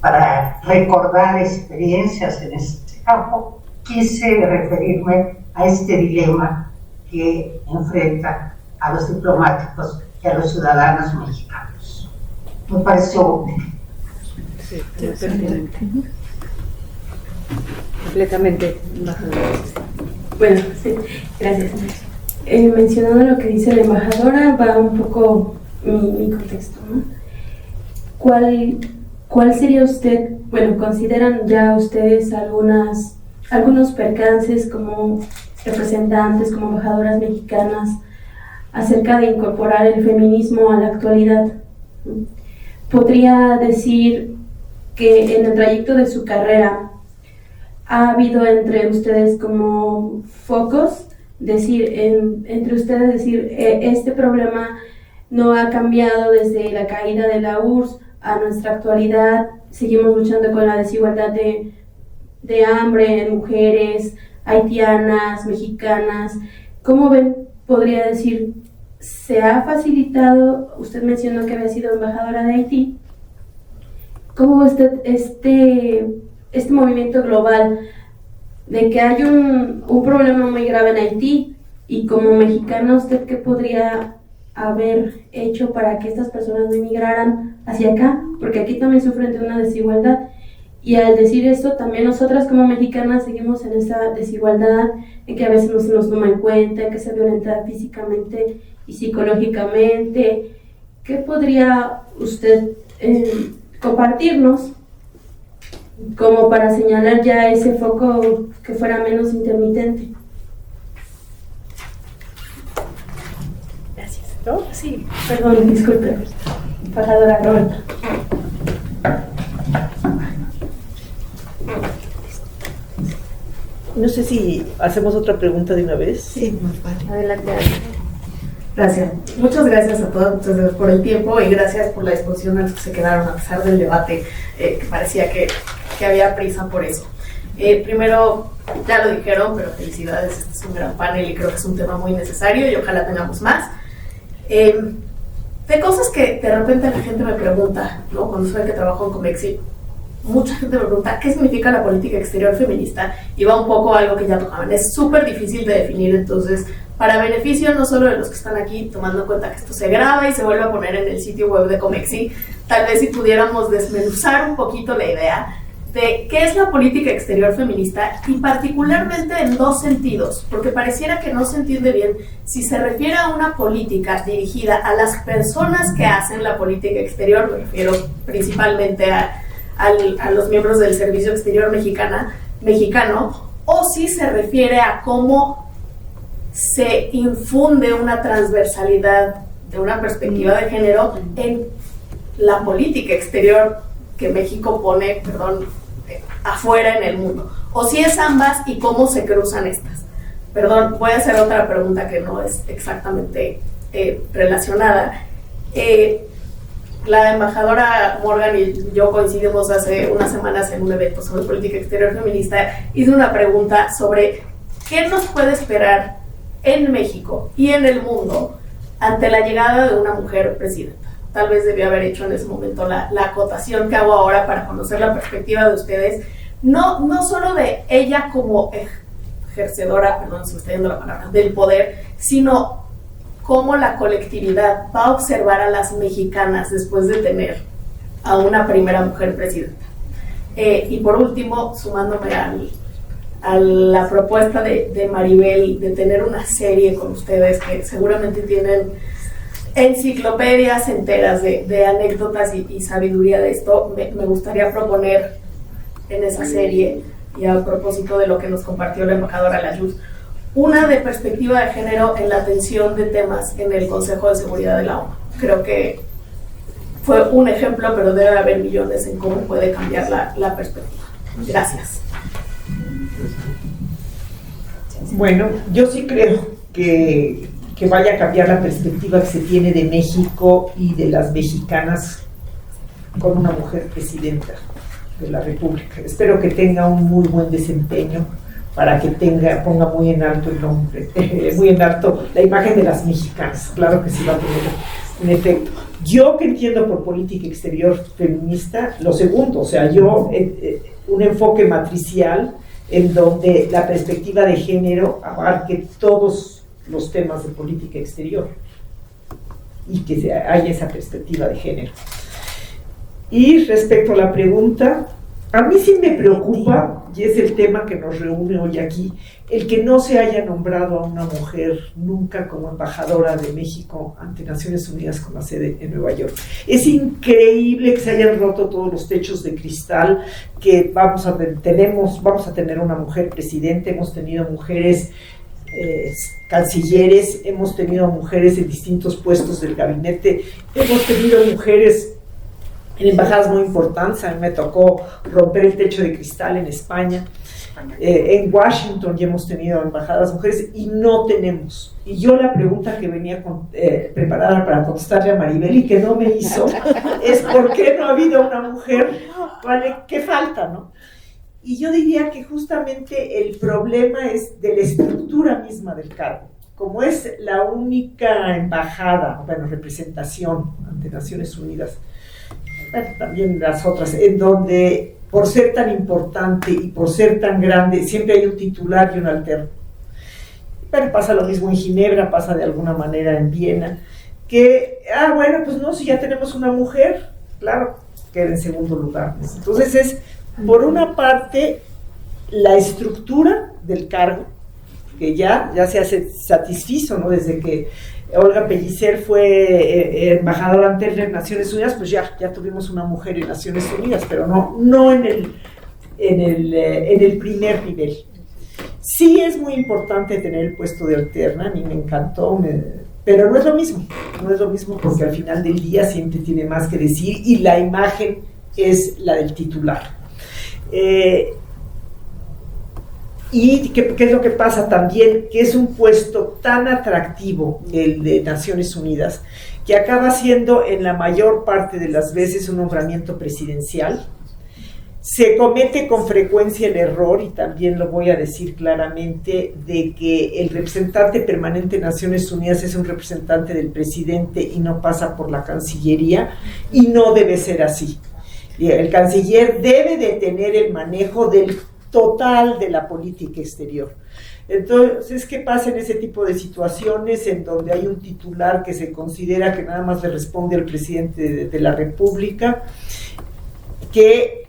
para recordar experiencias en este campo, quise referirme a este dilema que enfrenta a los diplomáticos y a los ciudadanos mexicanos. Me pareció útil. Sí, pertinente. Completamente. Bueno, sí, gracias. Mencionando lo que dice la embajadora, va un poco mi contexto, ¿no? ¿Cuál sería usted, bueno, consideran ya ustedes algunos percances como representantes, como embajadoras mexicanas, acerca de incorporar el feminismo a la actualidad? ¿Podría decir que en el trayecto de su carrera ha habido entre ustedes como focos, entre ustedes decir, este problema no ha cambiado desde la caída de la URSS a nuestra actualidad, seguimos luchando con la desigualdad de hambre en mujeres haitianas, mexicanas? ¿Cómo ven? Podría decir, ¿se ha facilitado? Usted mencionó que había sido embajadora de Haití. ¿Cómo ve usted este movimiento global de que hay un problema muy grave en Haití, y como mexicana, usted qué podría haber hecho para que estas personas no emigraran hacia acá? Porque aquí también sufren de una desigualdad, y al decir esto, también nosotras como mexicanas seguimos en esa desigualdad, en que a veces no se nos toma en cuenta, en que se violenta físicamente y psicológicamente. ¿Qué podría usted compartirnos como para señalar ya ese foco que fuera menos intermitente? Gracias. ¿No? Sí, perdón, disculpe. Embajadora Roberta. No sé si hacemos otra pregunta de una vez. Sí, más vale. Adelante. Gracias. Muchas gracias a todos ustedes por el tiempo y gracias por la disposición a los que se quedaron a pesar del debate, que parecía que había prisa por eso. Primero, ya lo dijeron, pero felicidades, este es un gran panel y creo que es un tema muy necesario y ojalá tengamos más. De cosas que de repente la gente me pregunta, ¿no? Cuando soy que trabajo en Comexi, mucha gente me pregunta ¿qué significa la política exterior feminista? Y va un poco a algo que ya tocaban. Es súper difícil de definir, entonces, para beneficio no solo de los que están aquí, tomando en cuenta que esto se graba y se vuelve a poner en el sitio web de Comexi, tal vez si pudiéramos desmenuzar un poquito la idea de qué es la política exterior feminista, y particularmente en dos sentidos, porque pareciera que no se entiende bien si se refiere a una política dirigida a las personas que hacen la política exterior, me refiero principalmente a los miembros del Servicio Exterior mexicano, o si se refiere a cómo se infunde una transversalidad de una perspectiva de género en la política exterior que México pone, afuera en el mundo, o si es ambas y cómo se cruzan estas. Voy a hacer otra pregunta que no es exactamente relacionada. La embajadora Morgan y yo coincidimos hace unas semanas en un evento sobre política exterior feminista. Hice una pregunta sobre qué nos puede esperar en México y en el mundo ante la llegada de una mujer presidenta. Tal vez debí haber hecho en ese momento la acotación que hago ahora para conocer la perspectiva de ustedes, no solo de ella como ejercedora, se me está yendo la palabra, del poder, sino cómo la colectividad va a observar a las mexicanas después de tener a una primera mujer presidenta. Y por último, sumándome a la propuesta de Maribel de tener una serie con ustedes que seguramente tienen enciclopedias enteras de anécdotas y sabiduría de esto, me gustaría proponer en esa serie, y a propósito de lo que nos compartió la embajadora Layuz, una de perspectiva de género en la atención de temas en el Consejo de Seguridad de la ONU. Creo que fue un ejemplo, pero debe haber millones en cómo puede cambiar la perspectiva. Gracias. Bueno, yo sí creo que vaya a cambiar la perspectiva que se tiene de México y de las mexicanas con una mujer presidenta de la República. Espero que tenga un muy buen desempeño para que ponga muy en alto el nombre, muy en alto la imagen de las mexicanas. Claro que sí va a tener un efecto. Yo que entiendo por política exterior feminista, lo segundo, o sea, un enfoque matricial en donde la perspectiva de género abarque todos los temas de política exterior y que haya esa perspectiva de género. Y respecto a la pregunta, a mí sí me preocupa, y es el tema que nos reúne hoy aquí, el que no se haya nombrado a una mujer nunca como embajadora de México ante Naciones Unidas con la sede en Nueva York. Es increíble que se hayan roto todos los techos de cristal, que vamos a tener una mujer presidente, hemos tenido mujeres cancilleres, hemos tenido mujeres en distintos puestos del gabinete, hemos tenido mujeres en embajadas muy importantes. A mí me tocó romper el techo de cristal en España, en Washington ya hemos tenido embajadas mujeres y no tenemos. Y yo la pregunta que venía preparada para contestarle a Maribel y que no me hizo es ¿por qué no ha habido una mujer? ¿Vale? ¿Qué falta, no? Y yo diría que justamente el problema es de la estructura misma del cargo. Como es la única embajada, representación ante Naciones Unidas, también las otras, en donde por ser tan importante y por ser tan grande, siempre hay un titular y un alterno. Pero pasa lo mismo en Ginebra, pasa de alguna manera en Viena, que, pues no, si ya tenemos una mujer, claro, queda en segundo lugar. Entonces es, por una parte, la estructura del cargo, que ya se satisfizo, ¿no? Desde que Olga Pellicer fue embajadora ante las Naciones Unidas, pues ya tuvimos una mujer en Naciones Unidas, pero no en el primer nivel. Sí es muy importante tener el puesto de alterna, a mí me encantó, pero no es lo mismo porque al final del día siempre tiene más que decir y la imagen es la del titular. ¿Y qué es lo que pasa también? Que es un puesto tan atractivo, el de Naciones Unidas, que acaba siendo en la mayor parte de las veces un nombramiento presidencial. Se comete con frecuencia el error, y también lo voy a decir claramente, de que el representante permanente de Naciones Unidas es un representante del presidente y no pasa por la Cancillería, y no debe ser así. El canciller debe de tener el manejo del total de la política exterior. Entonces, ¿qué pasa en ese tipo de situaciones en donde hay un titular que se considera que nada más le responde al presidente de la República, que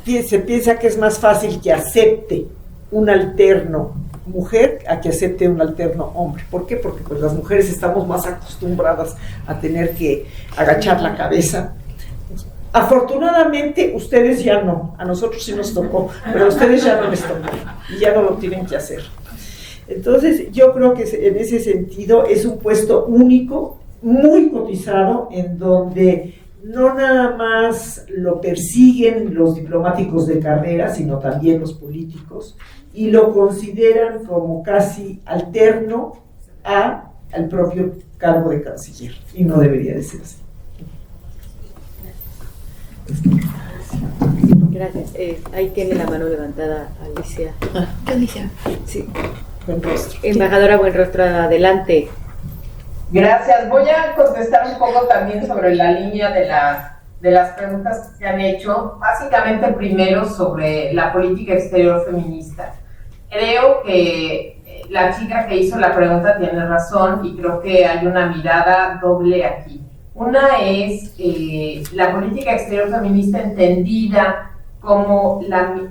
se piensa que es más fácil que acepte un alterno mujer a que acepte un alterno hombre? ¿Por qué? Porque pues las mujeres estamos más acostumbradas a tener que agachar la cabeza. Afortunadamente ustedes ya no, a nosotros sí nos tocó, pero a ustedes ya no les tocó y ya no lo tienen que hacer. Entonces yo creo que en ese sentido es un puesto único, muy cotizado, en donde no nada más lo persiguen los diplomáticos de carrera, sino también los políticos, y lo consideran como casi alterno al propio cargo de canciller, y no debería de ser así. Gracias. Ahí tiene la mano levantada Alicia. Alicia. Sí. Buen rostro. Embajadora Buenrostro, adelante. Gracias. Voy a contestar un poco también sobre la línea de las preguntas que se han hecho. Básicamente, primero sobre la política exterior feminista. Creo que la chica que hizo la pregunta tiene razón y creo que hay una mirada doble aquí. Una es la política exterior feminista entendida como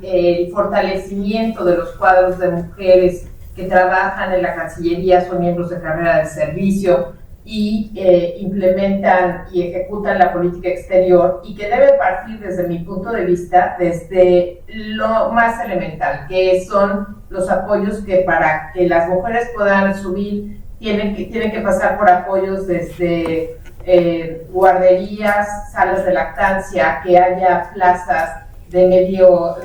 el fortalecimiento de los cuadros de mujeres que trabajan en la Cancillería, son miembros de carrera de servicio y implementan y ejecutan la política exterior, y que debe partir, desde mi punto de vista, desde lo más elemental, que son los apoyos que para que las mujeres puedan subir tienen que pasar por apoyos desde guarderías, salas de lactancia, que haya plazas de medio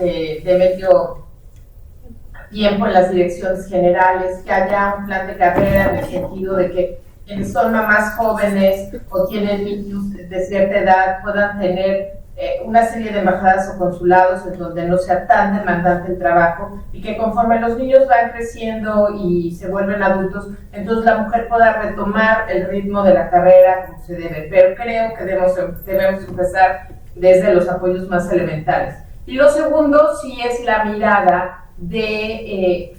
tiempo en las direcciones generales, que haya un plan de carrera en el sentido de que quienes son mamás jóvenes o tienen niños de cierta edad puedan tener una serie de embajadas o consulados en donde no sea tan demandante el trabajo, y que conforme los niños van creciendo y se vuelven adultos, entonces la mujer pueda retomar el ritmo de la carrera como se debe. Pero creo que debemos empezar desde los apoyos más elementales. Y lo segundo sí es la mirada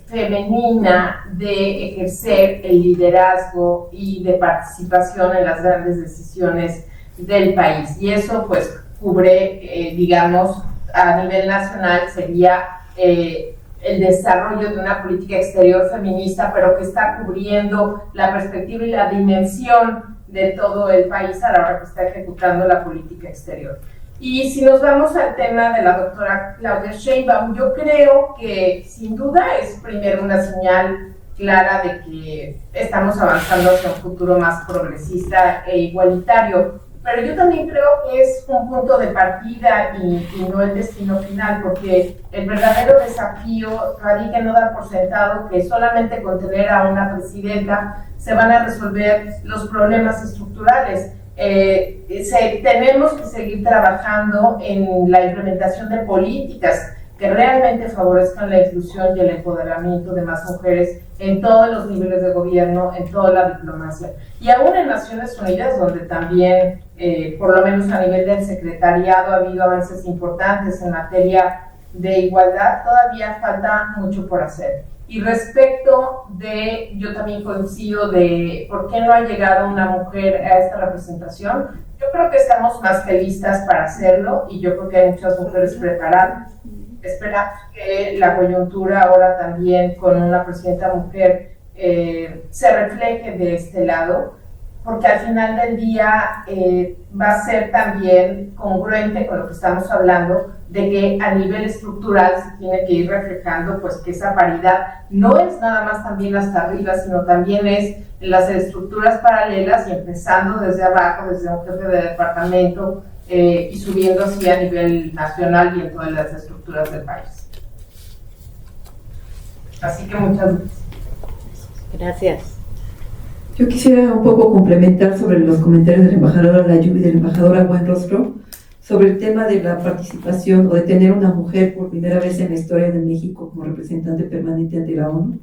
femenina de ejercer el liderazgo y de participación en las grandes decisiones del país, y eso pues cubre, digamos, a nivel nacional sería el desarrollo de una política exterior feminista, pero que está cubriendo la perspectiva y la dimensión de todo el país a la hora que está ejecutando la política exterior. Y si nos vamos al tema de la doctora Claudia Sheinbaum, yo creo que sin duda es primero una señal clara de que estamos avanzando hacia un futuro más progresista e igualitario, pero yo también creo que es un punto de partida y no el destino final, porque el verdadero desafío radica en no dar por sentado que solamente con tener a una presidenta se van a resolver los problemas estructurales. Tenemos que seguir trabajando en la implementación de políticas que realmente favorezcan la inclusión y el empoderamiento de más mujeres en todos los niveles de gobierno, en toda la diplomacia. Y aún en Naciones Unidas, donde también, por lo menos a nivel del secretariado, ha habido avances importantes en materia de igualdad, todavía falta mucho por hacer. Y respecto yo también coincido de por qué no ha llegado una mujer a esta representación. Yo creo que estamos más que listas para hacerlo, y yo creo que hay muchas mujeres preparadas. Esperamos que la coyuntura ahora también con una presidenta mujer se refleje de este lado, porque al final del día va a ser también congruente con lo que estamos hablando, de que a nivel estructural se tiene que ir reflejando pues que esa paridad no es nada más también hasta arriba, sino también es en las estructuras paralelas, y empezando desde abajo, desde un jefe de departamento, y subiendo así a nivel nacional y en todas las estructuras del país. Así que muchas gracias. Gracias. Yo quisiera un poco complementar sobre los comentarios de la embajadora Layub y de la embajadora Buenrostro sobre el tema de la participación o de tener una mujer por primera vez en la historia de México como representante permanente ante la ONU.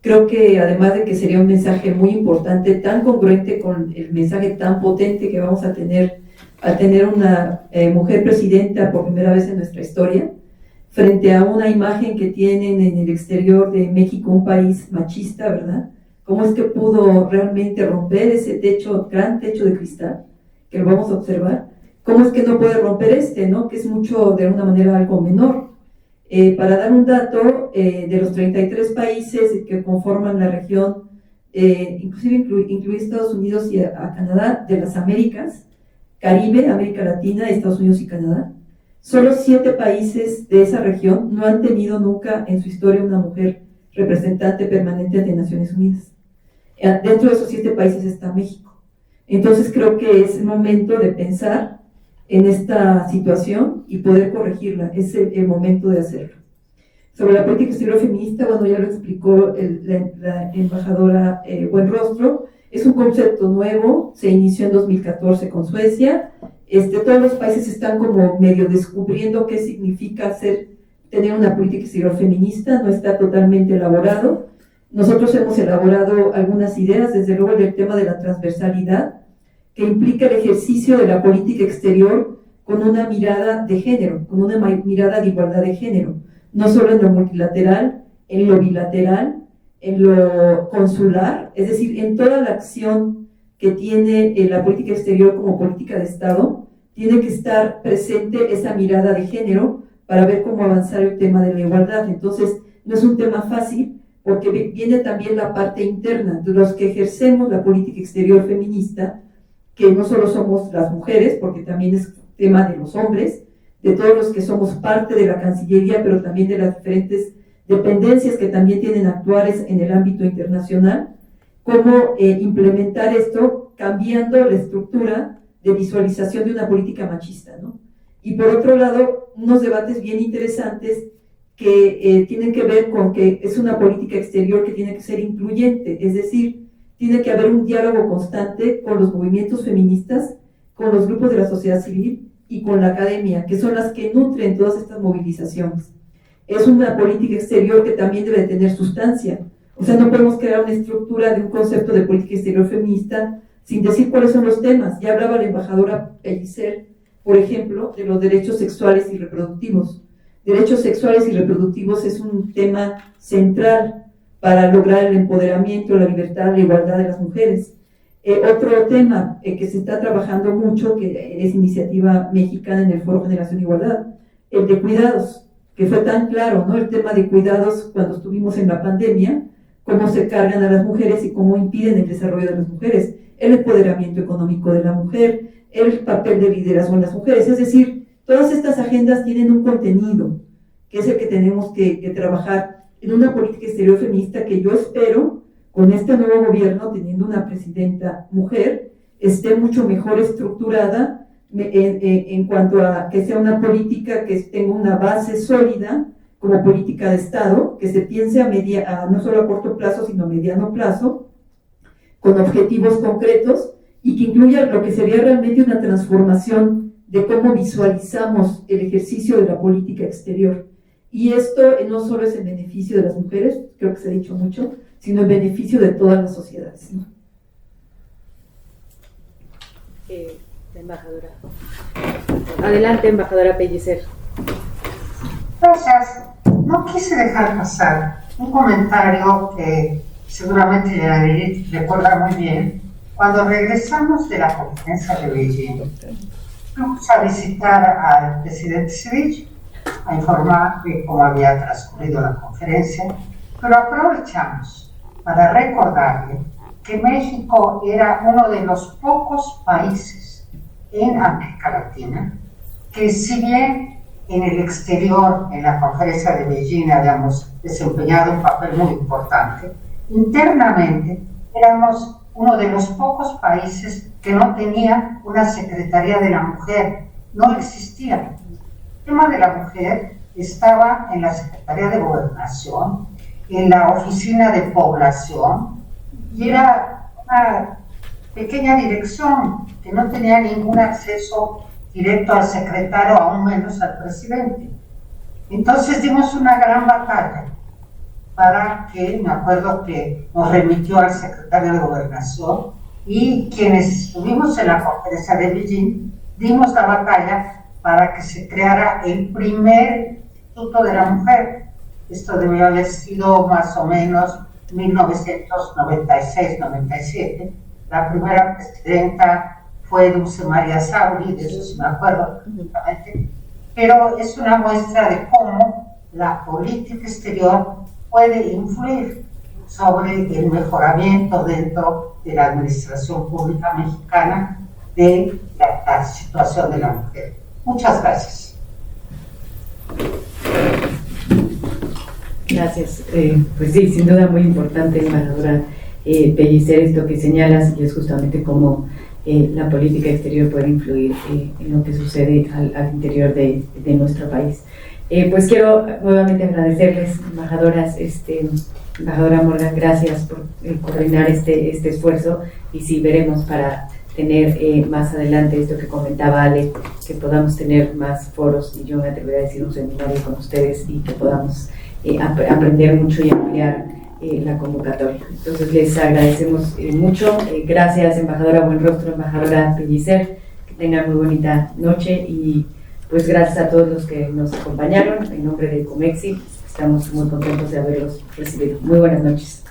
Creo que además de que sería un mensaje muy importante, tan congruente con el mensaje tan potente que vamos a tener al tener una mujer presidenta por primera vez en nuestra historia, frente a una imagen que tienen en el exterior de México, un país machista, ¿verdad? ¿Cómo es que pudo realmente romper ese techo, gran techo de cristal, que lo vamos a observar? ¿Cómo es que no puede romper ¿no? Que es mucho, de alguna manera, algo menor. Para dar un dato, de los 33 países que conforman la región, inclusive incluye Estados Unidos y a Canadá, de las Américas, Caribe, América Latina, Estados Unidos y Canadá, solo 7 países de esa región no han tenido nunca en su historia una mujer representante permanente de Naciones Unidas. Dentro de esos 7 países está México. Entonces creo que es el momento de pensar en esta situación y poder corregirla. Es el momento de hacerlo. Sobre la política exterior feminista, bueno, ya lo explicó la embajadora Buenrostro. Es un concepto nuevo, se inició en 2014 con Suecia. Todos los países están como medio descubriendo qué significa tener una política exterior feminista, no está totalmente elaborado. Nosotros hemos elaborado algunas ideas, desde luego el tema de la transversalidad, que implica el ejercicio de la política exterior con una mirada de género, con una mirada de igualdad de género, no solo en lo multilateral, en lo bilateral, en lo consular, es decir, en toda la acción que tiene la política exterior como política de Estado, tiene que estar presente esa mirada de género para ver cómo avanzar el tema de la igualdad. Entonces, no es un tema fácil, porque viene también la parte interna de los que ejercemos la política exterior feminista, que no solo somos las mujeres, porque también es tema de los hombres, de todos los que somos parte de la Cancillería, pero también de las diferentes dependencias que también tienen actuares en el ámbito internacional, cómo implementar esto cambiando la estructura de visualización de una política machista, ¿no? Y por otro lado, unos debates bien interesantes que tienen que ver con que es una política exterior que tiene que ser incluyente, es decir, tiene que haber un diálogo constante con los movimientos feministas, con los grupos de la sociedad civil y con la academia, que son las que nutren todas estas movilizaciones. Es una política exterior que también debe tener sustancia. O sea, no podemos crear una estructura de un concepto de política exterior feminista sin decir cuáles son los temas. Ya hablaba la embajadora Pellicer, por ejemplo, de los derechos sexuales y reproductivos. Derechos sexuales y reproductivos es un tema central para lograr el empoderamiento, la libertad, la igualdad de las mujeres. Otro tema que se está trabajando mucho, que es iniciativa mexicana en el Foro Generación Igualdad, el de cuidados, que fue tan claro, ¿no? El tema de cuidados cuando estuvimos en la pandemia, cómo se cargan a las mujeres y cómo impiden el desarrollo de las mujeres, el empoderamiento económico de la mujer, el papel de liderazgo en las mujeres. Es decir, todas estas agendas tienen un contenido, que es el que tenemos que trabajar en una política exterior feminista que yo espero, con este nuevo gobierno, teniendo una presidenta mujer, esté mucho mejor estructurada en cuanto a que sea una política que tenga una base sólida como política de Estado, que se piense no solo a corto plazo, sino a mediano plazo, con objetivos concretos y que incluya lo que sería realmente una transformación de cómo visualizamos el ejercicio de la política exterior. Y esto no solo es en beneficio de las mujeres, creo que se ha dicho mucho, sino en beneficio de todas las sociedades, ¿no? La embajadora. Adelante, embajadora Pellicer. Gracias. No quise dejar pasar un comentario que seguramente Yanely recuerda muy bien. Cuando regresamos de la conferencia de Beijing, fuimos a visitar al presidente Xi a informar de cómo había transcurrido la conferencia, pero aprovechamos para recordarle que México era uno de los pocos países en América Latina que, si bien en el exterior, en la conferencia de Beijing, habíamos desempeñado un papel muy importante, internamente éramos uno de los pocos países que no tenía una Secretaría de la Mujer, no existía. El tema de la mujer estaba en la Secretaría de Gobernación, en la Oficina de Población, y era una pequeña dirección que no tenía ningún acceso directo al secretario, aún menos al presidente. Entonces dimos una gran batalla para que, me acuerdo que nos remitió al secretario de Gobernación, y quienes estuvimos en la conferencia de Beijing dimos la batalla para que se creara el primer Instituto de la Mujer. Esto debió haber sido más o menos 1996-97. La primera presidenta fue Dulce María Sauri, de eso sí me acuerdo perfectamente, pero es una muestra de cómo la política exterior puede influir sobre el mejoramiento dentro de la administración pública mexicana de la situación de la mujer. Muchas gracias. Gracias. Pues sí, sin duda muy importante, embajadora Pellicer, esto que señalas, y es justamente cómo la política exterior puede influir en lo que sucede al interior de nuestro país. Pues quiero nuevamente agradecerles, embajadoras, embajadora Morgan, gracias por coordinar este esfuerzo, y sí, veremos para tener más adelante esto que comentaba Ale, que podamos tener más foros, y yo me atrevería a decir un seminario con ustedes, y que podamos aprender mucho y ampliar la convocatoria. Entonces les agradecemos mucho. Gracias, embajadora Buenrostro, embajadora Pellicer, que tengan muy bonita noche, y pues gracias a todos los que nos acompañaron. En nombre de Comexi, estamos muy contentos de haberlos recibido. Muy buenas noches.